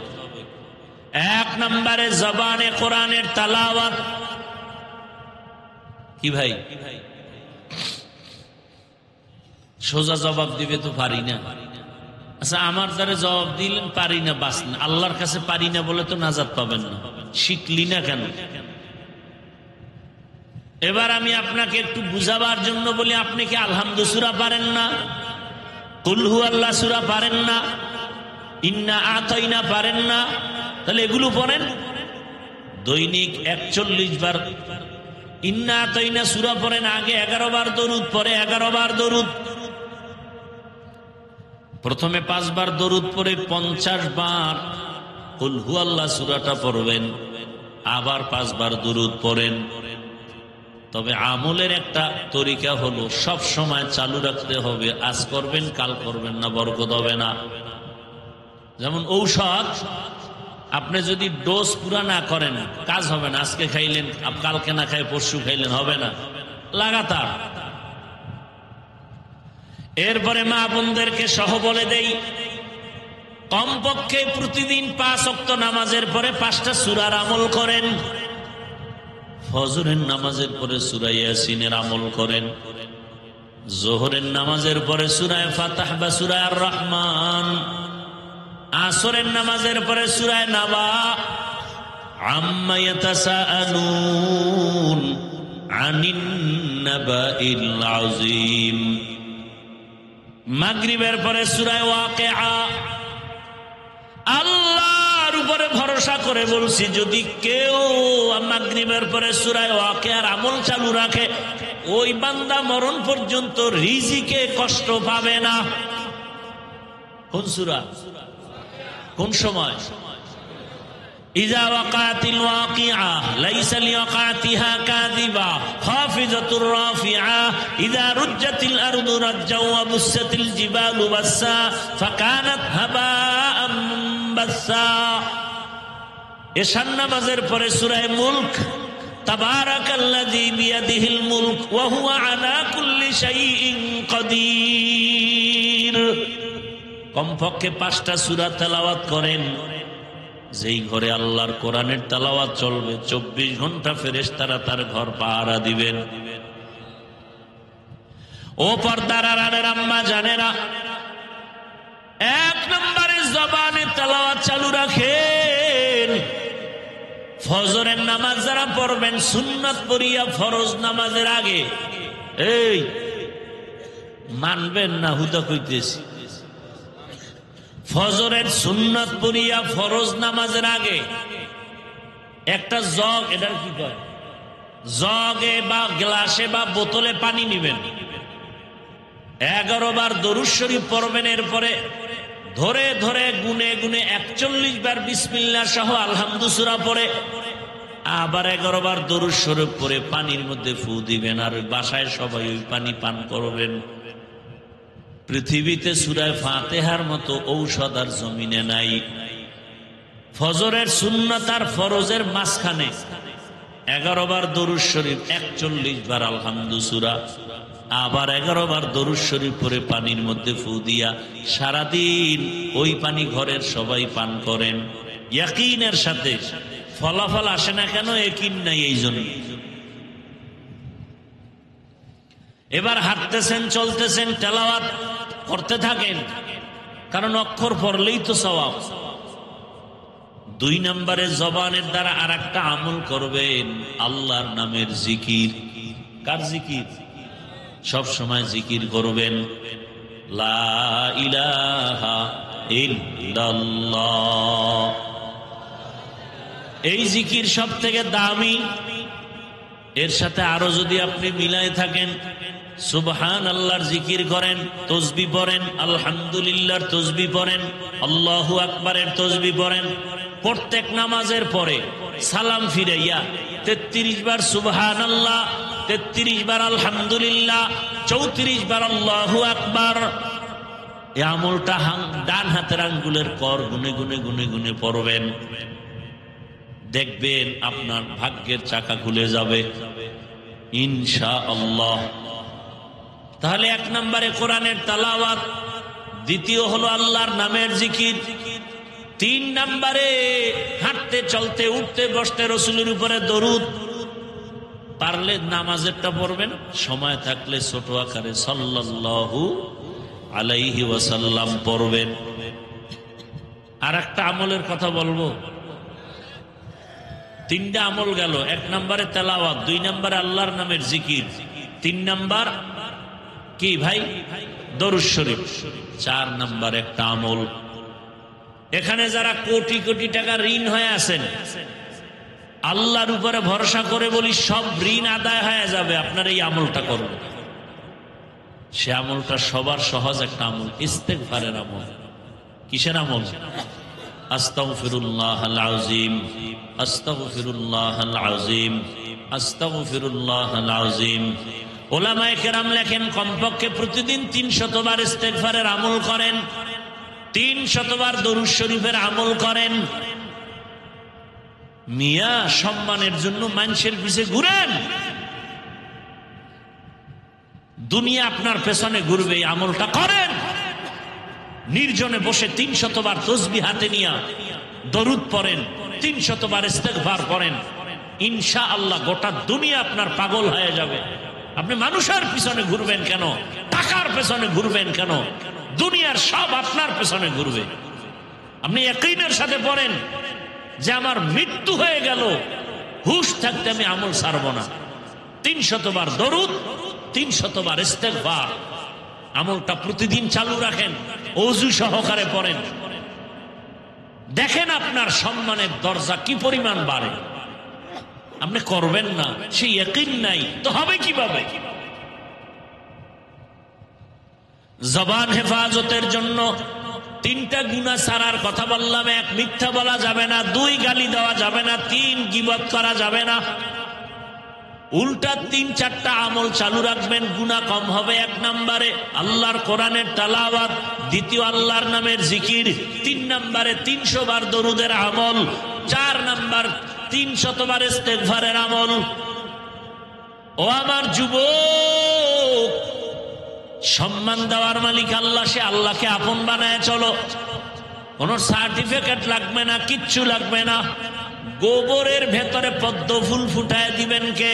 S1: 1 নম্বরে জবানে কোরআনের তেলাওয়াত। কি ভাই, সোজা জবাব দিবে তো পারি না। আচ্ছা, আমার দ্বারা জবাব দিলেন পারি না, বাস না। আল্লাহর কাছে পারি না বলে তো নাজাত পাবেন না। শিখলি না কেন? এবার আমি আপনাকে একটু বুঝাবার জন্য বলি, আপনি কি আলহামদু সূরা পারেন না? কুল হু আল্লাহ সূরা পারেন না? ইন্না আতাইনা পারেন না? তাহলে এগুলো পড়েন। দৈনিক 41 বার ইন্না আতাইনা সূরা পড়েন। আগে 11 বার দরুদ, পরে 11 বার দরুদ। প্রথমে 5 বার দরুদ পরে 50 বার কুল হু আল্লাহ সূরাটা পড়বেন, আবার 5 বার দরুদ পড়েন। তবে আমলের একটা তরিকা হলো সব সময় চালু রাখতে হবে। আজ করবেন, কাল করবেন না, বরকত হবে না। যেমন ঔষধ, আপনি যদি ডোজ পুরা না করেন কাজ হবে না। আজকে খাইলেন, কালকে না খাই পরশু খাইলেন, হবে না। লাগাতার। এরপরে মা বোনদেরকে সহ বলে দেই, কমপক্ষে প্রতিদিন 5 ওয়াক্ত নামাজের পরে 5টা সূরার আমল করেন। ফজরের নামাজের পরে সূরা ইয়াসিনের আমল করেন। যোহরের নামাজের পরে সূরা ফাতিহা বা সূরা আর রহমান। আসরের নামাজের পরে সূরা নাবা। আম্মা ইয়াতাসাআলুন আনিন নাবাইল আযীম। মাগরিবের পরে সূরা ওয়াকিআ। আল্লাহর উপরে ভরসা করে বলছি, যদি কেউ মাগরিবের পরে সূরা ওয়াকিআর আমল চালু রাখে, ওই বান্দা মরণ পর্যন্ত রিজিকে কষ্ট পাবে না। কোন সূরা? কোন সময়? ইযা ওয়াকাতিল ওয়াকিআ লাইসা লিওয়াকাতিহা কাযিবা খাফিজাতুর রাফিআ ইযা রুজ্জাতিল আরদু রাজ্জা ওয়া বুসাতিল জিবালু বাসসা ফাকানাত হাবাআম বাসসা। এশার নামাজের পরে সূরা মুলক। তাবারাকাল্লাযী বিয়াদিহিল মুলক ওয়া হুয়া আলা কুল্লি শাইইন কাদির। কমপক্ষে 5টা সূরা তেলাওয়াত করেন। যেই ঘরে আল্লাহর কোরআনের তেলাওয়াত চলবে 24 ঘন্টা ফেরেশতারা তার ঘর পাহারা দিবেন। ও পর্দার আড়ালের আম্মা জানেরা, 1 নম্বরে জবানে তেলাওয়াত চালু রাখেন। ফজরের নামাজ যারা পড়বেন সুন্নাত পড়িয়া ফরজ নামাজের আগে, এই মানবেন না হুদা কইতেছি, ফজরের সুন্নাত পড়িয়া ফরজ নামাজের আগে একটা জগ, এটার কি কয়, জগে বা গ্লাসে বা বোতলে পানি নিবেন। 11 বার দরুদ শরীফ পড়বেন। এরপরে ধরে ধরে গুনে গুনে 41 বার বিসমিল্লাহ সহ আলহামদু সূরা পড়ে আবার 11 বার দরুদ শরীফ পড়ে পানির মধ্যে ফু দিবেন। আর বাসায় সবাই ওই পানি পান করবেন। পৃথিবীতে সূরা ফাতিহার মতো ঔষধ আর জমিনে নাই। ফজরের সুন্নাত আর ফরজের মাঝখানে 11 বার দরুদ শরীফ, 41 বার আলহামদু সূরা, আবার 11 বার দরুদ শরীফ পরে পানির মধ্যে ফু দিয়া সারাদিন ওই পানি ঘরের সবাই পান করেন ইয়াকিনের সাথে। ফলাফল আসে না কেন? ইয়াকিন নাই এই জন্য। এবার হাঁটতেছেন, চলতেছেন, তেলাওয়াত করতে থাকেন, কারণ অক্ষর পড়লেই তো সওয়াব। 2 নম্বরে জবানের দ্বারা আর একটা আমল করবেন, আল্লাহর নামের জিকির। কার জিকির? সব সময় জিকির করবেন, লা ইলাহা ইল্লাল্লাহ এই জিকির সব থেকে দামি। এর সাথে আরো যদি আপনি মিলায় থাকেন, সুবহান আল্লাহর জিকির করেন, তসবিহ পড়েন, আলহামদুলিল্লাহর তসবিহ পড়েন, আল্লাহু আকবারের তসবিহ পড়েন, প্রত্যেক নামাজের পরে সালাম ফিরাইয়া 33 বার সুবহান আল্লাহ, 33 বার আলহামদুলিল্লাহ, 34 বার আল্লাহু আকবার, এই আমলটা ডান হাতের আঙ্গুলের কর গুনে গুনে গুনে গুনে পড়বেন। দেখবেন আপনার ভাগ্যের চাকা খুলে যাবে ইনশাআল্লাহ। তাহলে 1 নম্বরে কোরআনের তেলাওয়াত, দ্বিতীয় হলো আল্লাহর নামের জিকির, 3 নম্বরে হাঁটতে চলতে উঠতে বসতে রাসূলের উপরে দরুদ, পারলে নামাজেরটা পড়বেন, সময় থাকলে ছোট আকারে সাল্লাল্লাহু আলাইহি ওয়াসাল্লাম পড়বেন। আর একটা আমলের কথা বলবো, 3টা আমল গেল। 1 নম্বরে তেলাওয়াত, 2 নম্বরে আল্লাহর নামের জিকির, 3 নম্বর কি ভাই? দরুদ শরীফ। 4 নম্বর একটা আমল, এখানে যারা কোটি কোটি টাকা ঋণ হয়ে আছেন, আল্লাহর উপরে ভরসা করে বলি সব ঋণ আদায় হয়ে যাবে আপনার এই আমলটা করবেন। সে আমলটা সবার সহজ একটা আমল, ইস্তেগফারের আমল। কিসের আমল? আস্তাগফিরুল্লাহাল আযীম, আস্তাগফিরুল্লাহাল আযীম, আস্তাগফিরুল্লাহাল আযীম। উলামায়ে কেরাম লেখেন কমপক্ষে প্রতিদিন 300 বার ইস্তেগফারের আমল করেন, 300 বার দরুদ শরীফের আমল করেন। মিয়া সম্মানের জন্য মানুষের পিছে ঘুরেন, দুনিয়া আপনার পেছনে ঘুরবে, এই আমলটা করেন। নির্জনে বসে 300 বার তাসবিহ হাতে নিয়ে দরুদ পড়েন, 300 বার ইস্তেগফার পড়েন, ইনশাআল্লাহ গোটা দুনিয়া আপনার পাগল হয়ে যাবে। আপনি মানুষের পিছনে ঘুরবেন কেন? টাকার পেছনে ঘুরবেন কেন? দুনিয়ার সব আপনার পেছনে ঘুরবে। আপনি ইয়াকিনের সাথে পড়েন যে আমার মৃত্যু হয়ে গেল, হুশ থাকতে আমি আমল ছাড়ব না। 300 বার দরুদ, 300 বার ইস্তেগফার, আমলটা প্রতিদিন চালু রাখেন, ওযু সহকারে পড়েন। দেখেন আপনার সম্মানের দরজা কি পরিমাণ বাড়ে। আপনি করবেন না, সেই ইয়াকিন নাই তো হবে কিভাবে? জবান হেফাজতের জন্য 3টা গুনাহ ছাড়ার কথা বললাম। 1, মিথ্যা বলা যাবে না, 2, গালি দেওয়া যাবে না, 3, গীবত করা যাবে না। উল্টা 3-4টা আমল চালু রাখবেন, গুনাহ কম হবে। 1 নম্বরে আল্লাহর কোরআনের তেলাওয়াত, 2 আল্লাহর নামের জিকির, 3 নম্বরে 300 বার দরুদের আমল, 4 নম্বর 300 বার ইস্তেগফারের আমল। ও আমার যুবক, সম্মান দেওয়ার মালিক আল্লাহ, সে আল্লাহকে আপন বানায় চলো। কোনো সার্টিফিকেট লাগবে না, কিচ্ছু লাগবে না। গোবরের ভেতরে পদ্ম ফুল ফুটায় দিবেন কে?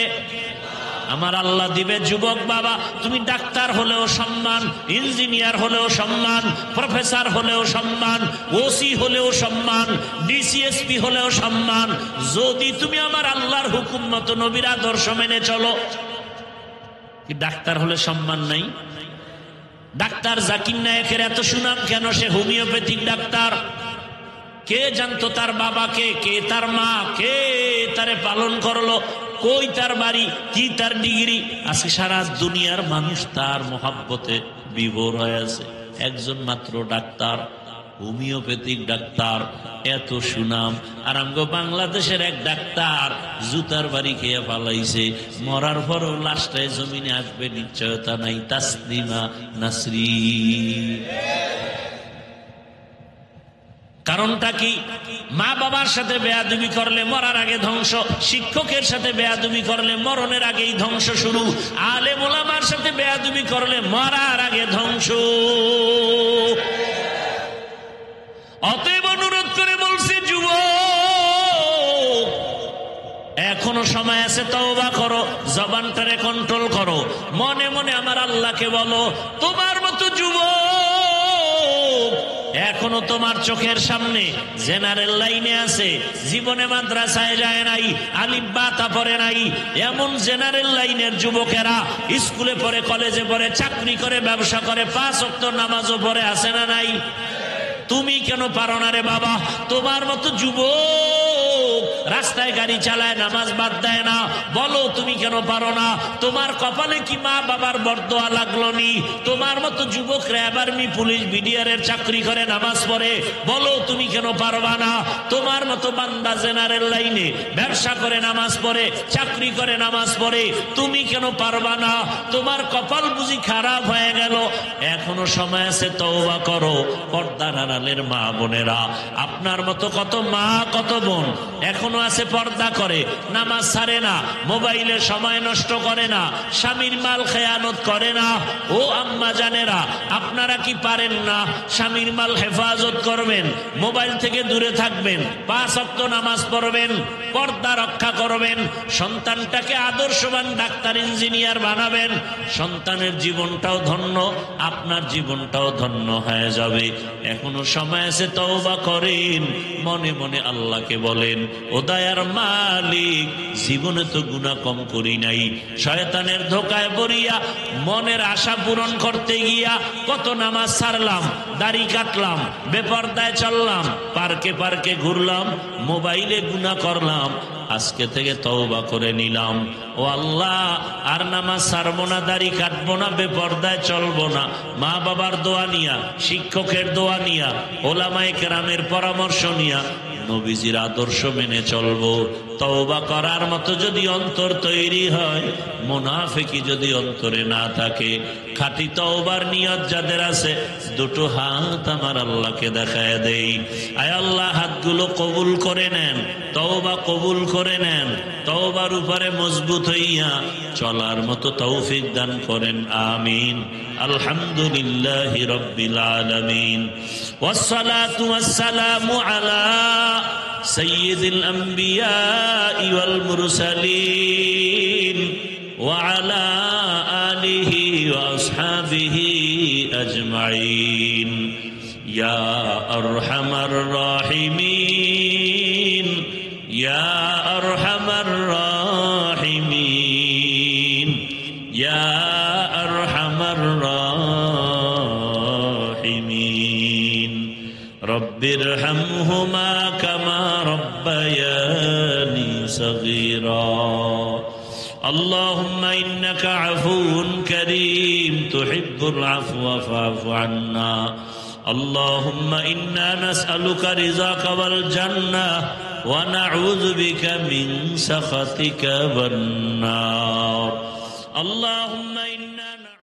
S1: আমার আল্লাহ দিবে। যুবক বাবা, তুমি ডাক্তার হলেও সম্মান, ইঞ্জিনিয়ার হলেও সম্মান, প্রফেসর হলেও সম্মান, ওসি হলেও সম্মান, ডিসিএসপি হলেও সম্মান, যদি তুমি আমার আল্লাহর হুকুম মতো নবীর আদর্শ মেনে চলো। কি ডাক্তার হলে সম্মান নাই? ডাক্তার জাকির নায়েকের এত সুনাম কেন? সে হোমিওপ্যাথিক ডাক্তার। কে জানতো তার বাবাকে, কে তার মা, কে তারে পালন করলো, কই তার বাড়ি, কি তার ডিগ্রি? আজকে সারা দুনিয়ার মানুষ তার মোহাব্বতে বিভোর হয়ে আছে। একজন মাত্র ডাক্তার, হোমিওপ্যাথিক ডাক্তার, এত সুনাম। আর আমগো বাংলাদেশের এক ডাক্তার জুতার বাড়ি খেয়ে পালাইছে, মরার পরও লাশটায় জমিনে আসবে নিশ্চয়তা নাই। তাসলিমা নাসরিন। কারণটা কি? মা বাবার সাথে বেয়াদবি করলে মরার আগে ধ্বংস, শিক্ষকের সাথে বেয়াদবি করলে মরণের আগেই ধ্বংস শুরু, আলেম ওলামার সাথে বেয়াদবি করলে মরার আগে ধ্বংস। অতএব অনুরোধ করে বলছি, যুবক এখনো সময় আছে, তওবা করো, জবানটারে কন্ট্রোল করো, মনে মনে আমার আল্লাহকে বলো। তোমার মতো যুবক এখনো তোমার চোখের সামনে জেনারেল লাইনে আছে, জীবনে মাদ্রাসায় যায় নাই, আলিফ বা তা পড়ে নাই, এমন জেনারেল লাইনের যুবকেরা স্কুলে পড়ে, কলেজে পড়ে, চাকরি করে, ব্যবসা করে, 5 ওয়াক্ত নামাজও পড়ে, আছে না নাই? তুমি কেন পারো না রে বাবা? তোমার মতো যুবক রাস্তায় গাড়ি চালায়, নামাজ বাদ দেয় না, বলো তুমি কেন পারো না? তোমার কপালে কি মা বাবার বরদোয়া লাগলো নি? তোমার মতো যুবক র্যাব আর্মি পুলিশ বিডিআরের চাকরি করে, নামাজ পড়ে, বলো তুমি কেন পারবা না? তোমার মতো বান্দা জেনারেল লাইনে ব্যবসা করে, নামাজ পড়ে, চাকরি করে, নামাজ পড়ে, তুমি কেন পারবা না? তোমার কপাল বুঝি খারাপ হয়ে গেল? এখনো সময় আছে, তওবা করো। পর্দার আড়ালের মা বোনেরা, আপনার মতো কত মা কত বোন এখনো আছে, পর্দা করে, নামাজ ছাড়ে না, মোবাইলে সময় নষ্ট করে না, স্বামীর মাল খেয়ানত করে না। ও আম্মা জানেরা, আপনারা কি পারেন না স্বামীর মাল হেফাজত করবেন, মোবাইল থেকে দূরে থাকবেন, 5 ওয়াক্ত নামাজ পড়বেন, পর্দা রক্ষা করবেন, সন্তানটাকে আদর্শবান ডাক্তার ইঞ্জিনিয়ার বানাবেন? সন্তানের জীবনটাও ধন্য, আপনার জীবনটাও ধন্য হয়ে যাবে। এখনো সময় আছে, তওবা করেন। মনে মনে আল্লাহকে বলেন, ও দয়ার মালিক, জীবনে তো গুনাহ কম করি নাই, শয়তানের ধোকায় পড়িয়া মনের আশা পূরণ করতে গিয়া কত নামাজ ছাড়লাম, দাড়ি কাটলাম, বেপরদায় চললাম, পার্কে পার্কে ঘুরলাম, মোবাইলে গুনাহ করলাম। আজকে থেকে তওবা করে নিলাম, ও আল্লাহ, আর নামাজ ছাড়বো না, দাড়ি কাটবো না, বেপরদায় চলবো না। মা বাবার দোয়া নিয়া, শিক্ষকের দোয়া নিয়া, ওলামায়ে কেরামের পরামর্শ নিয়া নবীজির আদর্শ মেনে চলবো। তওবা করার মতো যদি অন্তর তৈরি হয়, মুনাফিকি যদি অন্তরে না থাকে, খাঁটি তওবার নিয়ত যাদের আছে, দুটো হাত আমার আল্লাহকে দেখায় দেই। আয় আল্লাহ, হাতগুলো কবুল করে নেন, তওবা কবুল করে নেন, তওবার উপরে মজবুত হইয়া চলার মতো তৌফিক দান করেন, আমিন। আলহামদুলিল্লাহি রাব্বিল আলামিন, ওয়াসসালাতু ওয়াসসালামু আলা সাইয়্যিদিল আমবিয়াই ওয়াল মুরসালিন ওয়া আলা আলিহি ওয়া আসহাবিহি আজমাইন। ইয়া আরহামার রাহিমিন, ইয়া আরহামার রাহিমিন, ইয়া আরহামার রাহিমিন। রব্বিরহামহুমা কামা রব্বায়ানি সগীরা। اللهم إنك عفو كريم تحب العفو فاعف عنا. اللهم إنا نسألك رضاك والجنة ونعوذ بك من سخطك والنار. اللهم إنا